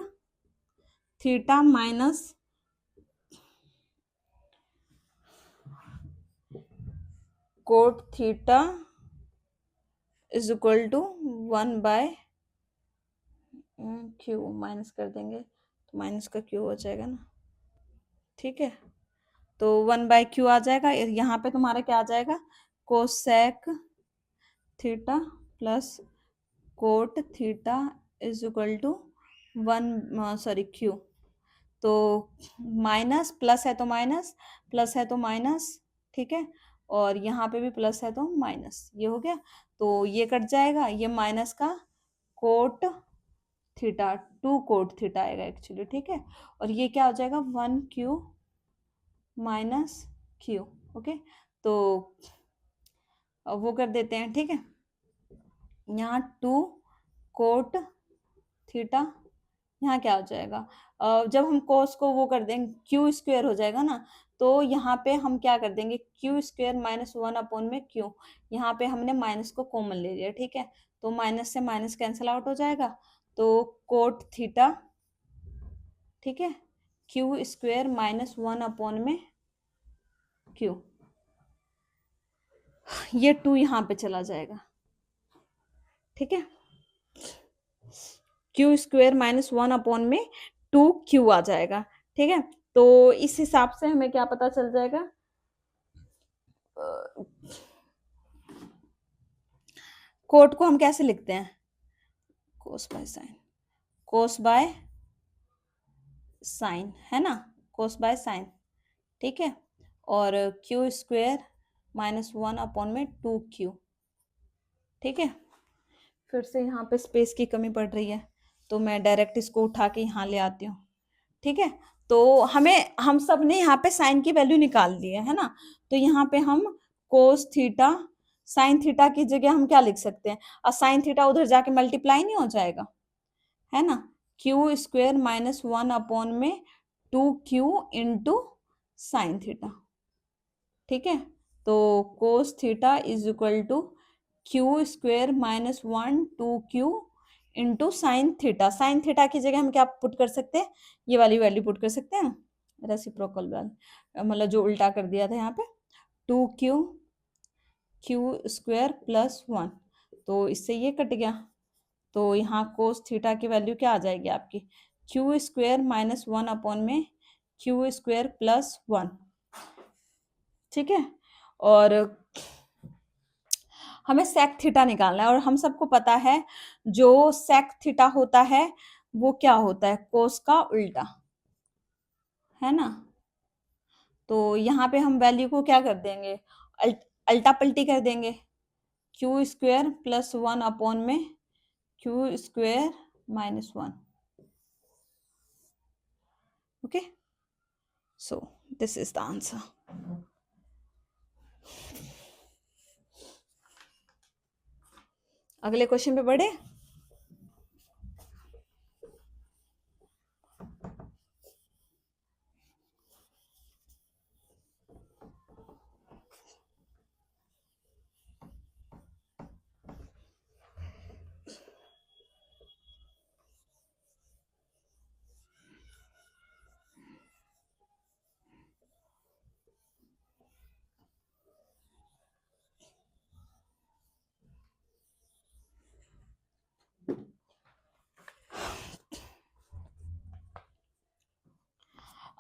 theta minus cot theta is equal to 1/q, minus कर देंगे तो माइनस का q हो जाएगा ना, ठीक है। तो 1/q आ जाएगा, यहाँ पे तुम्हारा क्या आ जाएगा, cosec theta plus cot theta is equal to 1 q। तो माइनस प्लस है तो माइनस, प्लस है तो माइनस, ठीक है, और यहाँ पे भी प्लस है तो माइनस, ये हो गया। तो ये कट जाएगा, ये माइनस का कोट थीटा, 2 कोट थीटा आएगा एक्चुअली, ठीक है। और ये क्या हो जाएगा, 1q माइनस q, ओके। तो अब वो कर देते हैं, ठीक है। यहाँ 2 कोट थीटा, यहाँ क्या हो जाएगा, जब हम कोस को वो कर देंगे q² हो जाएगा ना, तो यहाँ पे हम क्या कर देंगे, q² - 1 में q, यहाँ पे हमने माइनस को कॉमन ले लिया, ठीक है। तो माइनस से माइनस कैंसिल आउट हो जाएगा, तो कोट थीटा, ठीक है, q² - 1 में q, ये 2 यहाँ पे चला जाएगा, ठीक है। q² - 1 में 2q आ जाएगा, ठीक है। तो इस हिसाब से हमें क्या पता चल जाएगा, कोट को हम कैसे लिखते हैं, cos by sine, cos by sine है ना, कोस बाय साइन, ठीक है। और q² - 1 में 2q, ठीक है। फिर से यहाँ पे स्पेस की कमी पड़ रही है, तो मैं डायरेक्ट इसको उठा के यहाँ ले आती हूँ, ठीक है। तो हम सब ने यहाँ पे साइन की वैल्यू निकाल ली है ना। तो यहाँ पे हम कोस थीटा साइन थीटा की जगह हम क्या लिख सकते हैं, और साइन थीटा उधर जाके मल्टीप्लाई नहीं हो जाएगा, है ना, q² - 1 में 2q इंटू साइन थीटा, ठीक है। तो cos theta is equal to q² - 1 2q into sine theta, sine theta की जगह हम क्या पुट कर सकते हैं, ये वाली वैल्यू पुट कर सकते हैं, रेसिप्रोकल वैल्यू, मतलब जो उल्टा कर दिया था यहाँ पे, 2q q² + 1, तो इससे ये कट गया। तो यहाँ कोस थीटा की वैल्यू क्या आ जाएगी आपकी, q² - 1 में q² + 1, ठीक है। और हमें सेक थीटा निकालना है, और हम सबको पता है जो सेक थीटा होता है वो क्या होता है, कोस का उल्टा, है ना। तो यहाँ पे हम वैल्यू को क्या कर देंगे, अल्टा पल्टी कर देंगे, q² + 1 में q² - 1, okay. So this is the answer. अगले क्वेश्चन पे बढ़े।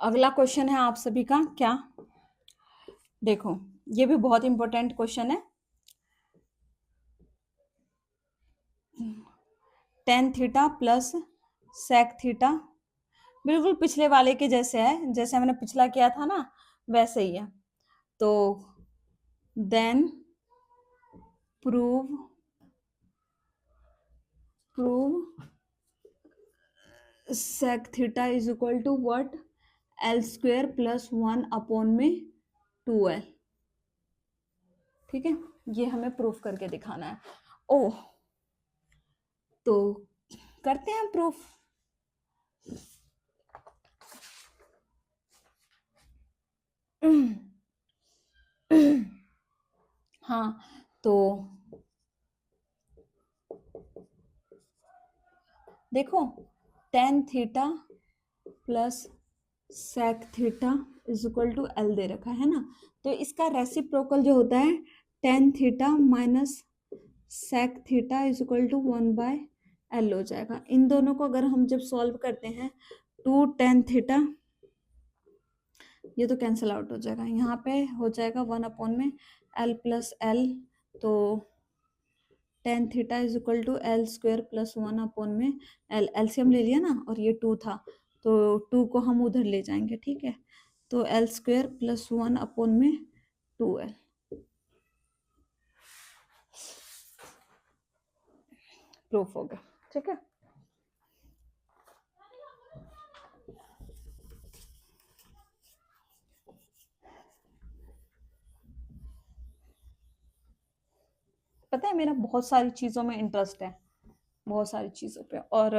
अगला क्वेश्चन है आप सभी का क्या, देखो ये भी बहुत इंपॉर्टेंट क्वेश्चन है। Tan theta plus sec theta, बिल्कुल पिछले वाले के जैसे है, जैसे हमने पिछला किया था ना वैसे ही है। तो then prove sec theta is equal to what, L square plus 1 में 2l। ठीक है, ये हमें प्रूफ करके दिखाना है। ओ तो करते हैं प्रूफ। हाँ तो देखो tan theta plus sec theta is equal to L दे रखा है ना, तो इसका रेसिप्रोकल जो होता है tan theta minus sec theta is equal to 1/l हो जाएगा। इन दोनों को अगर हम जब सॉल्व करते हैं, टू टेन थीटा, ये तो कैंसिल आउट हो जाएगा, यहाँ पे हो जाएगा 1 में l प्लस एल, तो tan theta is equal to L square plus 1 में एल, एलसीएम ले लिया ना, और ये 2 था तो 2 को हम उधर ले जाएंगे। ठीक है, तो एल स्क्वेयर प्लस 1 में 2l। प्रूफ हो गया। ठीक है, पता है मेरा बहुत सारी चीजों में इंटरेस्ट है, बहुत सारी चीजों पे, और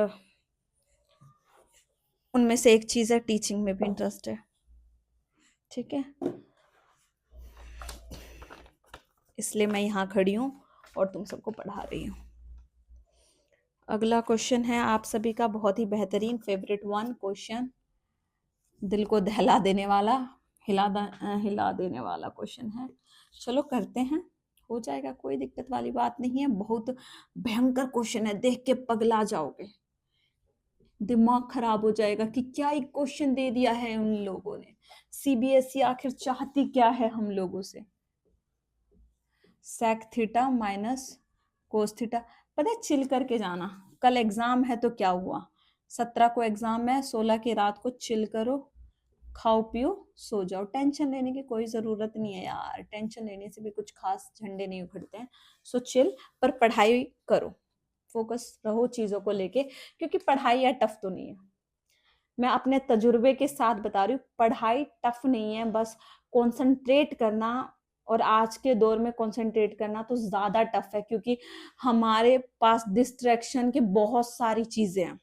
उनमें से एक चीज है टीचिंग में भी इंटरेस्ट है। ठीक है, इसलिए मैं यहाँ खड़ी हूँ और तुम सबको पढ़ा रही हूँ। अगला क्वेश्चन है आप सभी का बहुत ही बेहतरीन फेवरेट वन क्वेश्चन, दिल को दहला देने वाला, हिला देने वाला क्वेश्चन है। चलो करते हैं, हो जाएगा, कोई दिक्कत वाली बात नहीं है। बहुत भयंकर क्वेश्चन है, देख के पगला जाओगे, दिमाग खराब हो जाएगा कि क्या एक क्वेश्चन दे दिया है उन लोगों ने। सीबीएसई आखिर चाहती क्या है हम लोगों से। Sec theta minus cos theta, पता है चिल करके जाना, कल एग्जाम है तो क्या हुआ, 17 को एग्जाम है, 16 की रात को चिल करो, खाओ पियो सो जाओ। टेंशन लेने की कोई जरूरत नहीं है यार, टेंशन लेने से भी कुछ खास झंडे नहीं उखड़ते हैं। सो चिल, पर पढ़ाई करो, फोकस रहो चीजों को लेके, क्योंकि पढ़ाई या टफ तो नहीं है। मैं अपने तजुर्बे के साथ बता रही हूँ, पढ़ाई टफ नहीं है, बस कंसंट्रेट करना, और आज के दौर में कंसंट्रेट करना तो ज्यादा टफ है, क्योंकि हमारे पास डिस्ट्रैक्शन की बहुत सारी चीजें हैं।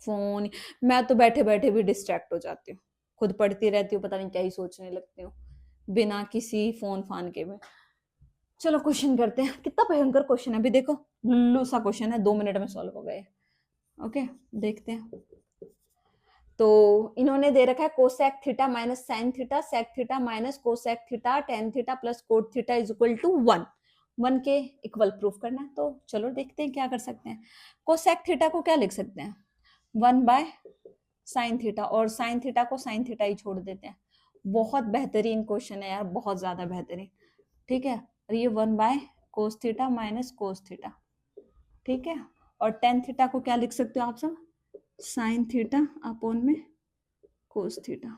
फोन, मैं तो बैठे बैठे भी डिस्ट्रैक्ट हो जाती हूँ, खुद पढ़ती रहती हूँ, पता नहीं क्या ही सोचने लगती हूँ बिना किसी फोन फान के में। चलो क्वेश्चन करते हैं, कितना भयंकर क्वेश्चन है, अभी देखो लुल्लू सा क्वेश्चन है, 2 मिनट में सॉल्व हो गए। ओके देखते हैं। तो इन्होंने दे रखा है cosec theta minus sine theta, sec theta minus cosec theta, tan theta plus cot theta is equal to 1 के इक्वल प्रूफ करना है। तो चलो देखते हैं क्या कर सकते हैं। कोसेक थीटा को क्या लिख सकते हैं, 1/sin थीटा, और साइन थीटा को साइन थीटा ही छोड़ देते हैं। बहुत बेहतरीन क्वेश्चन है यार, बहुत ज्यादा बेहतरीन। ठीक है, और ये 1/cos theta minus cos theta. ठीक है, और टेन थीटा को क्या लिख सकते हो आप सब, साइन थीटा अपॉन में cos theta,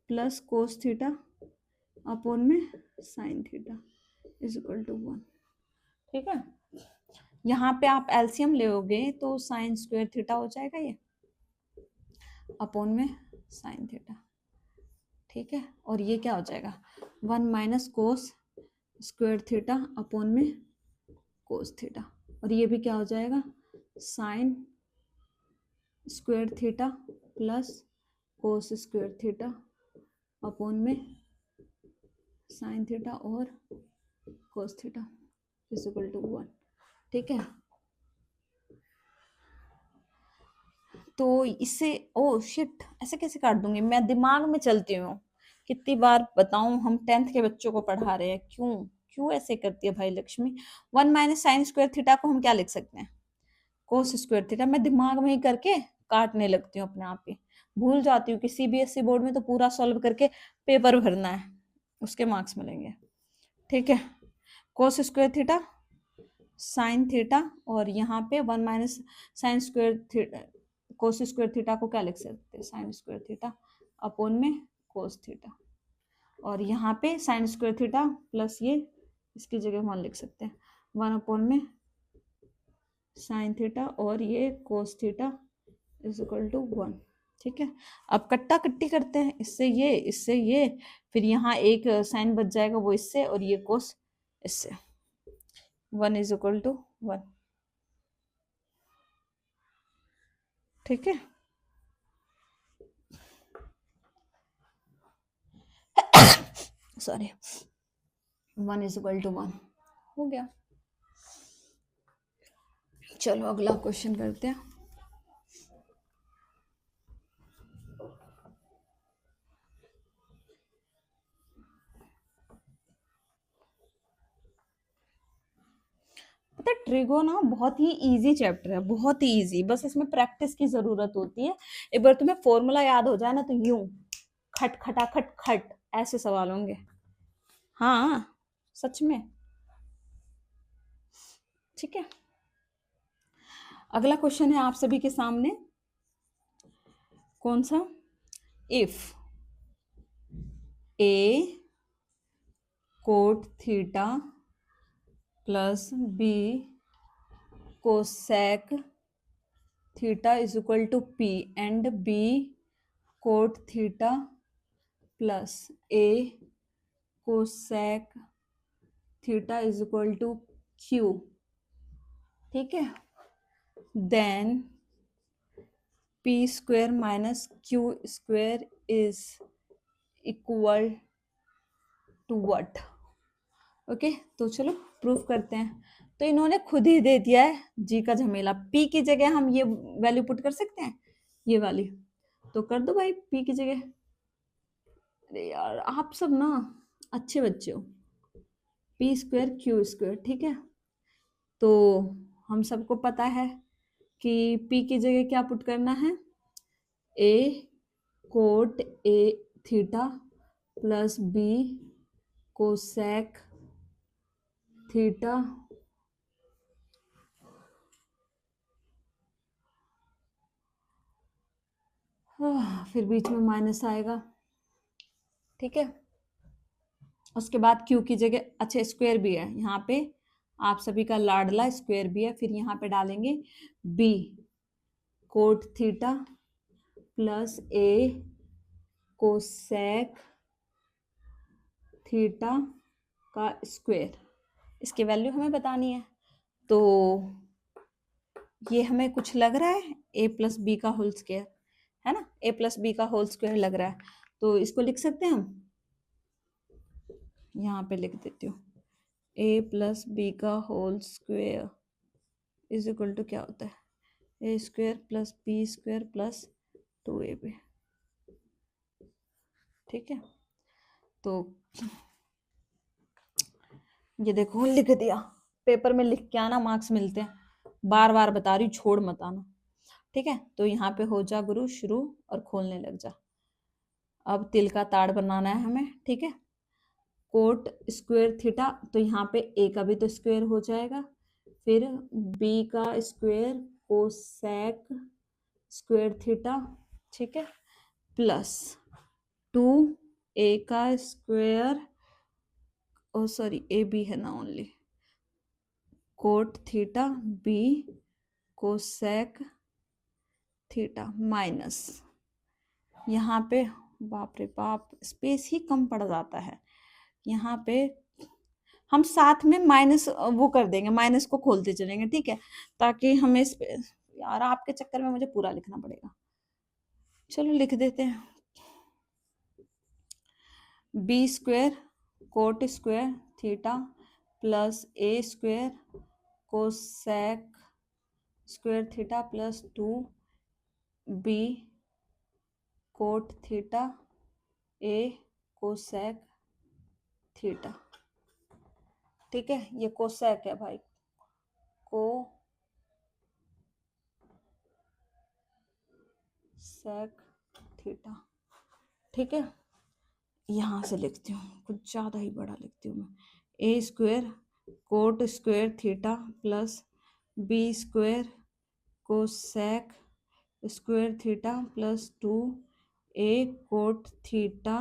plus cos theta upon में sine theta is equal to 1। ठीक है, यहाँ पे आप एलसीएम लेोगे तो साइन स्क्वायर थीटा हो जाएगा ये, अपॉन में साइन थीटा। ठीक है, और ये क्या हो जाएगा, 1 minus cos square theta upon में कोस थीटा, और ये भी क्या हो जाएगा, sine square theta plus cos square theta upon में साइन थीटा और cos theta is equal to 1। ठीक है, तो इससे ओ शिट, ऐसे कैसे काट दूंगी मैं, दिमाग में चलती हूँ, कितनी बार बताऊं, हम 10th के बच्चों को पढ़ा रहे हैं, क्यों क्यों ऐसे करती है भाई Lakshmi. 1 minus sine square theta को हम क्या लिख सकते हैं, कोस स्क्वायर थीटा, मैं दिमाग में ही करके काटने लगती हूँ अपने आप ही। भूल जाती हूँ कि सीबीएसई बोर्ड में तो पूरा सॉल्व करके पेपर भरना है, उसके मार्क्स मिलेंगे। ठीक है, कोस स्क्वायर थीटा साइन थीटा, और यहाँ पे 1 माइनस साइन स्क्वायर थीटा, कोस स्क्वायर थीटा को क्या लिख सकते हैं, साइन स्क्वायर थीटा अपॉन में कोस थीटा, और यहाँ पे साइन स्क्वायर थीटा प्लस ये इसकी जगह 1 लिख सकते हैं, 1 अपॉन में साइन थीटा और ये cos theta is equal to 1। ठीक है, अब कट्टा कट्टी करते हैं, इससे ये, फिर यहाँ एक साइन बच जाएगा वो इससे, और ये कोस इससे, 1 इज इक्वल टू 1। ठीक है, सॉरी, 1 इज इक्वल टू 1 हो गया। चलो अगला क्वेश्चन करते हैं। पता है ट्रिगो ना बहुत ही इजी चैप्टर है, बहुत ही इजी, बस इसमें प्रैक्टिस की जरूरत होती है। एक बार तुम्हें फॉर्मूला याद हो जाए ना तो यूं खट खटा खट खट ऐसे सवाल होंगे। हाँ सच में। ठीक है, अगला क्वेश्चन है आप सभी के सामने, कौन सा, if A cot theta plus B cosec theta is equal to P and B cot theta plus A cosec theta is equal to Q. ठीक है, then P square minus q square is equal to what. Okay, तो चलो proof करते हैं। तो इन्होंने खुद ही दे दिया है जी का झमेला, पी की जगह हम ये वैल्यू पुट कर सकते हैं, ये वाली, तो कर दो भाई पी की जगह। अरे यार आप सब ना अच्छे बच्चे हो, पी स्क्वायर क्यू स्क्वायर। ठीक है, तो हम सबको पता है कि पी की जगह क्या पुट करना है, A cot A theta plus B cosec theta फिर बीच में माइनस आएगा। ठीक है, उसके बाद क्यू की जगह अच्छा स्क्वायर भी है यहाँ पे, आप सभी का लाडला स्क्वायर भी है, फिर यहाँ पे डालेंगे B cot theta plus A cosec theta का स्क्वायर, इसकी वैल्यू हमें बतानी है। तो ये हमें कुछ लग रहा है ए प्लस बी का होल स्क्वायर, है ना, ए प्लस बी का होल स्क्वायर लग रहा है, तो इसको लिख सकते हैं हम, यहाँ पे लिख देती हूँ, ए प्लस बी का whole square is equal to क्या होता है, A square plus B square plus 2ab। ठीक है, तो ये देखो लिख दिया, पेपर में लिख के आना मार्क्स मिलते हैं, बार बार बता रही हूँ, छोड़ मत आना। ठीक है, तो यहाँ पे हो जा गुरु शुरू और खोलने लग जा। अब तिल का ताड़ बनाना है हमें। ठीक है, कोट स्क्वायर थीटा, तो यहाँ पे ए का भी तो स्क्वायर हो जाएगा, फिर बी का स्क्वायर कोसेक स्क्वायर थीटा। ठीक है, प्लस 2a का square, oh sorry A B है ना only, cot theta B cosec theta minus, यहाँ पे बाप रे बाप स्पेस ही कम पड़ जाता है, यहाँ पे हम साथ में माइनस वो कर देंगे, माइनस को खोलते चलेंगे। ठीक है, ताकि हमें यार आपके चक्कर में मुझे पूरा लिखना पड़ेगा, चलो लिख देते हैं, B square cot square theta plus A square cosec square theta plus 2b cot theta A cosec theta. ठीक है, ये कोसेक है भाई, को सेक थीटा, ठीक है। यहाँ से लिखती हूँ, कुछ ज़्यादा ही बड़ा लिखती हूँ मैं, A square cot square theta plus B square cosec square theta plus 2a cot theta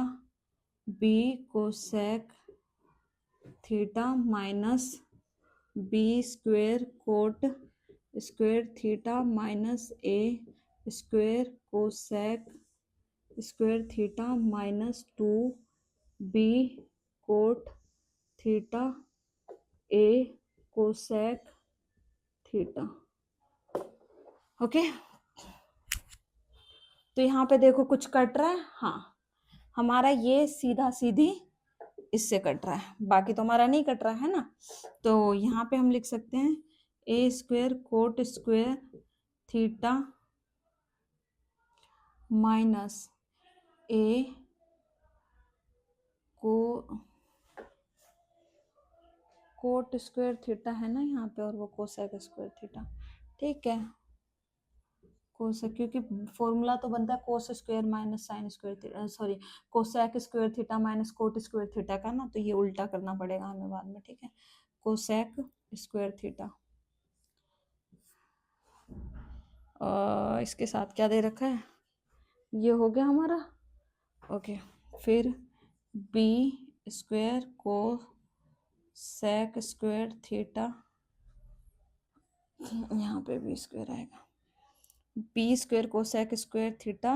B cosec theta minus B square cot square theta minus A square cosec square theta minus 2b cot theta A cosec theta. Okay, तो यहाँ पे देखो कुछ cut रहा है, हाँ हमारा ये सीधा सीधी इससे कट रहा है, बाकी तो हमारा नहीं कट रहा है ना। तो यहाँ पे हम लिख सकते हैं A square cot square theta minus A को कोट स्क्वायर थीटा है ना यहाँ पे, और वो कोसेक स्क्वायर थीटा, ठीक है। कोसेक, क्योंकि फॉर्मूला तो बनता है cos square minus sine square theta, sorry cosec square theta minus cot square theta का ना, तो ये उल्टा करना पड़ेगा हमें बाद में, ठीक है। कोसेक स्क्वायर थीटा, इसके साथ क्या दे रखा है, ये हो गया हमारा। ओके, फिर बी स्क्वायर को सेक स्क्वायर थीटा, यहाँ पे बी स्क्वायर आएगा, बी स्क्वायर को सेक स्क्वायर थीटा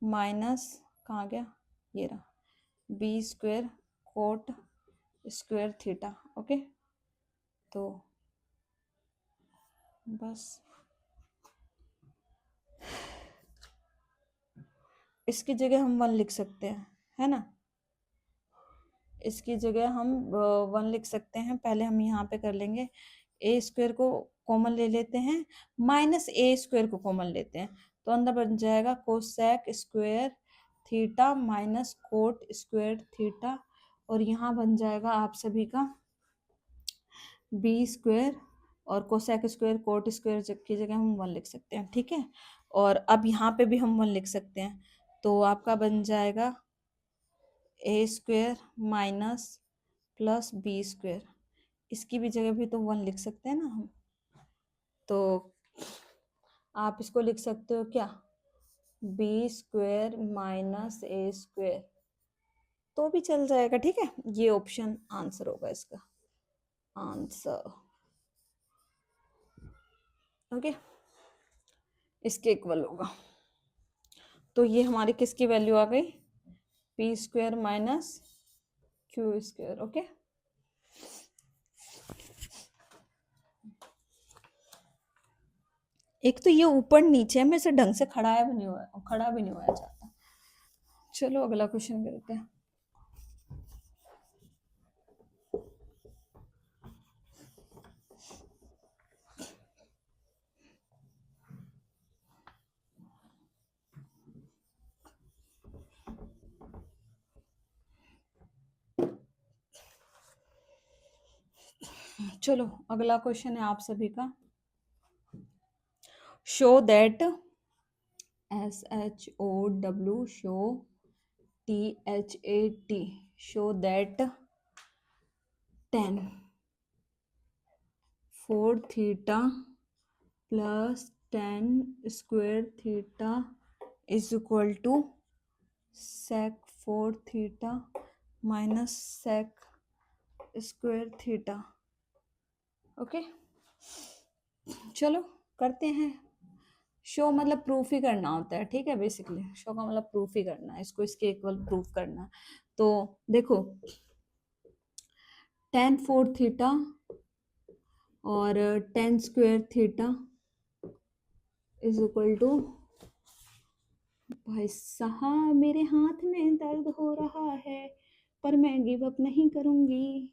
माइनस, कहाँ गया, ये रहा, B square cot square theta. Okay, तो बस इसकी जगह हम 1 लिख सकते हैं, है ना, इसकी जगह हम 1 लिख सकते हैं। पहले हम यहाँ पे कर लेंगे, ए स्क्वायर को कॉमन ले लेते हैं, माइनस ए स्क्वायर को कॉमन लेते हैं, तो अंदर बन जाएगा cosec square theta minus cot square theta, और यहाँ बन जाएगा आप सभी का बी स्क्वायर, और कोसेक स्क्वायर कोट स्क्वायर की जगह हम 1 लिख सकते हैं, ठीक है। और अब यहाँ पे भी हम 1 लिख सकते हैं, तो आपका बन जाएगा A square minus plus B square, इसकी भी जगह भी तो 1 लिख सकते हैं ना हम, तो आप इसको लिख सकते हो क्या, B square minus A square, तो भी चल जाएगा, ठीक है। ये ऑप्शन आंसर होगा इसका, आंसर। ओके, इसके इक्वल होगा, तो ये हमारी किसकी वैल्यू आ गई, P square minus q square. Okay, एक तो ये ऊपर नीचे में से ढंग से खड़ा भी नहीं हुआ, खड़ा भी नहीं हुआ जाता। चलो अगला क्वेश्चन करते हैं। चलो अगला क्वेश्चन है आप सभी का, show that SHOW show THAT show that tan 4 theta plus tan square theta is equal to sec 4 theta minus sec square theta. Okay, चलो करते हैं। शो मतलब प्रूफ ही करना होता है, ठीक है, बेसिकली शो का मतलब प्रूफ ही करना है, इसको इसके इक्वल प्रूफ करना है। तो देखो tan 4 थीटा और tan square theta is equal to, भाई साहब मेरे हाथ में दर्द हो रहा है, पर मैं गिव अप नहीं करूंगी,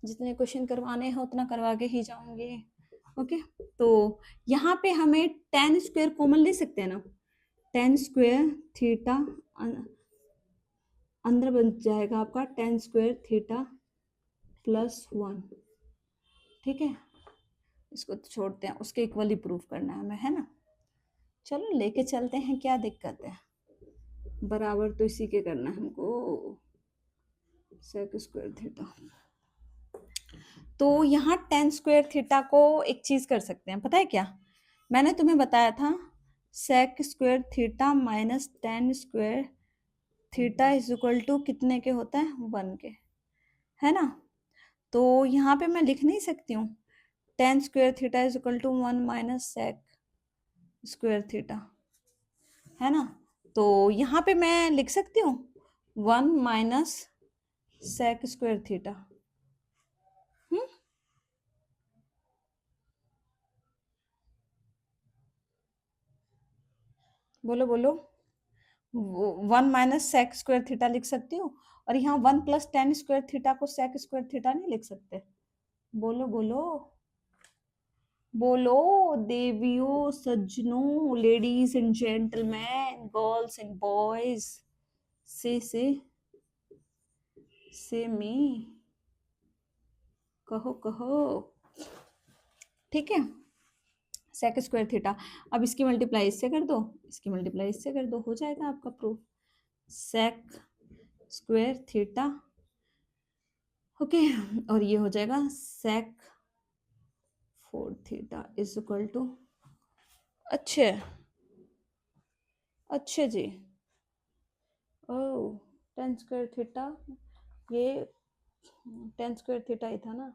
जितने क्वेश्चन करवाने हैं उतना करवा के ही जाऊंगी। ओके, तो यहाँ पे हमें tan स्क्वायर कॉमन ले सकते हैं ना, tan स्क्वायर थीटा अंदर बन जाएगा आपका tan स्क्वायर थीटा प्लस 1, ठीक है। इसको तो छोड़ते हैं, उसके इक्वली प्रूफ करना है हमें, है ना। चलो लेके चलते हैं, क्या दिक्कत है। बराबर तो इसी के करना है हमको, सेक स्क्वायर थीटा। तो यहाँ टेन स्क्वायर थीटा को एक चीज कर सकते हैं, पता है क्या? मैंने तुम्हें बताया था sec square theta minus tan square theta is equal to कितने के होता है? 1 के, है ना? तो यहाँ पे मैं लिख नहीं सकती हूँ tan square theta is equal to 1 minus sec square theta, है ना? तो यहाँ पे मैं लिख सकती हूँ 1 माइनस सेक स्क्वायर थीटा। बोलो बोलो, 1 माइनस सेक स्क्वायर थीटा लिख सकती हूँ, और यहाँ 1 प्लस टेन स्क्वायर थीटा को सेक स्क्वायर थीटा नहीं लिख सकते? बोलो बोलो बोलो, देवियों, सज्जनों, ladies and gentleman, girls and boys, से मी, कहो कहो। ठीक है, सेक स्क्वायर थीटा। अब इसकी मल्टीप्लाई इससे कर दो, इसकी मल्टीप्लाई इससे कर दो, हो जाएगा आपका proof. Sec square theta, okay, और ये हो जाएगा sec 4 theta is equal to, अच्छे अच्छे जी, ओ टेन स्क्वायर थीटा, ये टेन स्क्वायर थीटा ही था ना,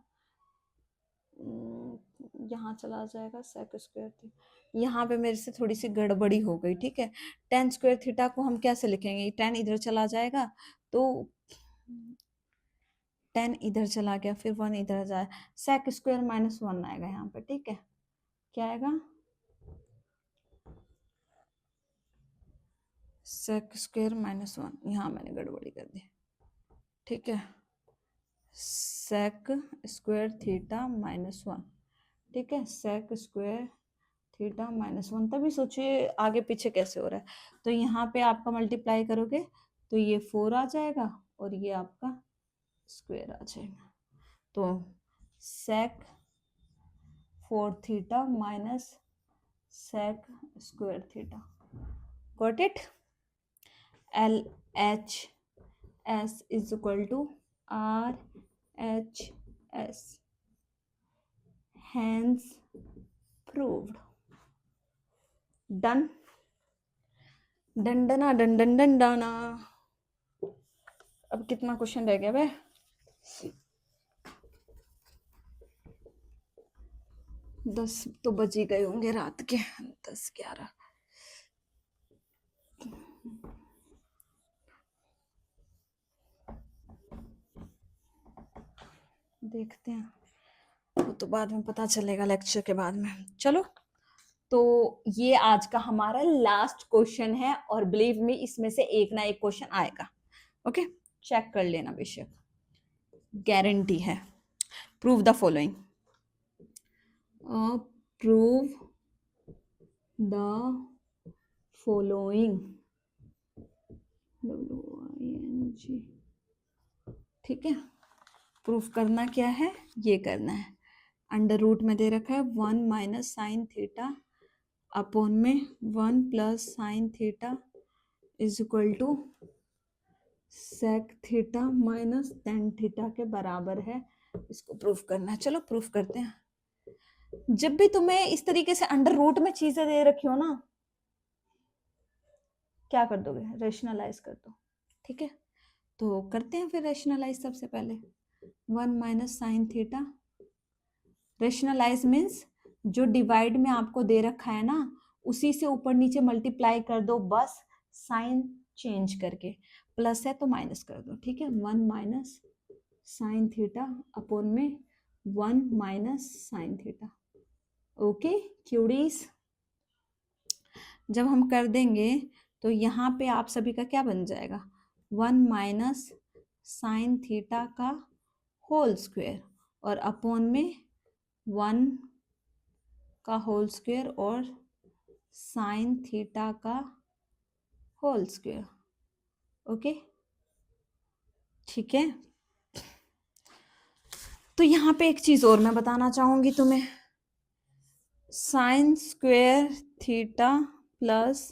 यहाँ चला जाएगा सेक स्क्वायर थीटा। यहाँ पे मेरे से थोड़ी सी गड़बड़ी हो गई, ठीक है। टेन स्क्वायर थीटा को हम कैसे लिखेंगे? टेन इधर चला जाएगा तो 10 इधर चला गया, फिर 1 इधर जाए, सेक स्क्वायर माइनस 1 आएगा यहाँ पे, ठीक है। क्या आएगा? सेक स्क्वायर माइनस 1, यहाँ मैंने गड़बड़ी कर दी, ठीक है। सेक स्क्वायर थीटा माइनस 1, ठीक है, सेक स्क्वायर थीटा माइनस 1। तभी सोचिए आगे पीछे कैसे हो रहा है। तो यहाँ पे आपका मल्टीप्लाई करोगे तो ये 4 आ जाएगा और ये आपका स्क्वायर आ जाएगा। तो sec 4 theta minus sec square theta, got it? L H S is equal to R H S, hence proved. Done, डंडना डंडन डंडाना। अब कितना क्वेश्चन रह गया भाई? 10 तो बज ही गए होंगे रात के, 10-11। देखते हैं, वो तो बाद में पता चलेगा लेक्चर के बाद में। चलो, तो ये आज का हमारा लास्ट क्वेश्चन है, और बिलीव मी इसमें से एक ना एक क्वेश्चन आएगा, ओके? चेक कर लेना बेशक, गारंटी है। Prove the following, prove the following, WING, ठीक है। प्रूफ करना क्या है? ये करना है, अंडर रूट में दे रखा है 1 माइनस साइन थीटा अपॉन में 1 plus sine theta is equal to sec theta minus tan theta के बराबर है। इसको प्रूफ करना है। चलो प्रूफ करते हैं। जब भी तुम्हें इस तरीके से अंडर रूट में चीजें दे रखी हो ना, क्या कर दोगे? रेशनलाइज कर दो, ठीक है। तो करते हैं फिर रेशनलाइज। सबसे पहले 1 minus sine theta, rationalise means जो डिवाइड में आपको दे रखा है ना, उसी से ऊपर नीचे मल्टीप्लाई कर दो, बस साइन चेंज करके। प्लस है तो माइनस कर दो, ठीक है। 1 माइनस साइन थीटा अपॉन में 1 माइनस साइन थीटा, ओके क्यूडीज। जब हम कर देंगे तो यहाँ पे आप सभी का क्या बन जाएगा? 1 माइनस साइन थीटा का होल स्क्वायर और अपॉन में 1 का होल स्क्वायर और साइन थीटा का होल स्क्वायर, ओके ठीक है। तो यहाँ पे एक चीज और मैं बताना चाहूंगी तुम्हें, sine square theta plus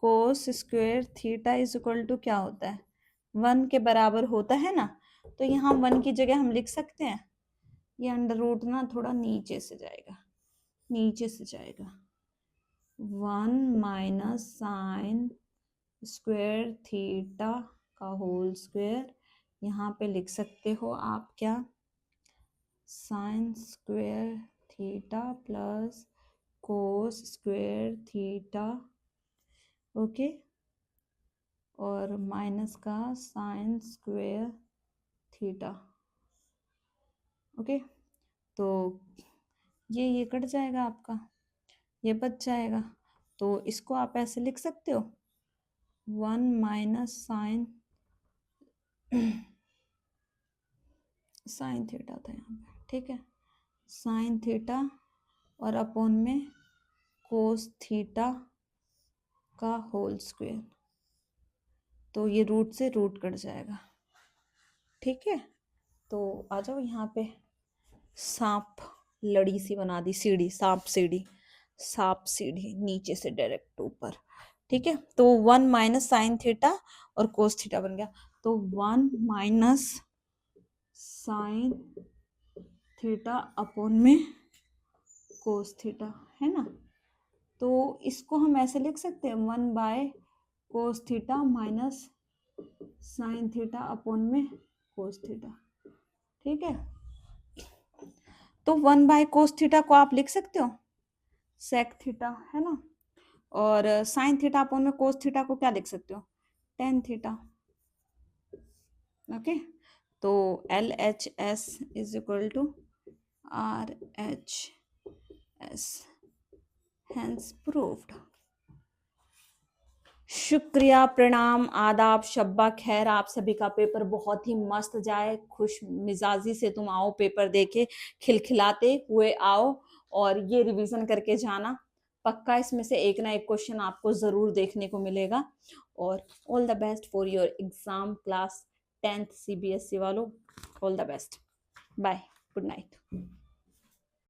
cos square theta is equal to क्या होता है, 1 के बराबर होता है ना। तो यहाँ 1 की जगह हम लिख सकते हैं, ये अंडर रूट ना थोड़ा नीचे से जाएगा, नीचे से जाएगा, 1 माइनस साइन स्क्वायर थीटा का होल स्क्वायर, यहाँ पे लिख सकते हो आप क्या, sign square theta plus cos square theta, okay, और माइनस का साइन स्क्वायर थीटा, ओके। तो ये कट जाएगा आपका, ये बच जाएगा। तो इसको आप ऐसे लिख सकते हो, 1 माइनस साइन साइन थीटा था यहाँ पे, ठीक है, साइन थीटा और अपॉन में कोस थीटा का होल स्क्वायर। तो ये रूट से रूट कट जाएगा, ठीक है। तो आ जाओ यहाँ पे, सांप लड़ी सी बना दी, सीढ़ी, सांप सीढ़ी, सांप सीढ़ी नीचे से डायरेक्ट ऊपर, ठीक है। तो 1 माइनस साइन थीटा और कोस थीटा बन गया। तो 1 माइनस साइन थीटा अपॉन में कोस थीटा, है ना। तो इसको हम ऐसे लिख सकते हैं, 1 by cos theta minus sine theta upon में कोस थीटा, ठीक है। तो 1 बाय कोस थीटा को आप लिख सकते हो सेक थीटा, है ना, और साइन थीटा अपॉन में कोस थीटा को क्या लिख सकते हो, टेन थीटा, ओके। तो LHS is equal to RHS, hence proved. शुक्रिया, प्रणाम, आदाब, शब्बा खैर, आप सभी का पेपर बहुत ही मस्त जाए, खुश मिजाजी से तुम आओ पेपर देके, खिलखिलाते हुए आओ, और ये रिवीजन करके जाना, पक्का इसमें से एक ना एक क्वेश्चन आपको जरूर देखने को मिलेगा। और all the best for your exam class 10th CBSE वालों, all the best, bye, good night.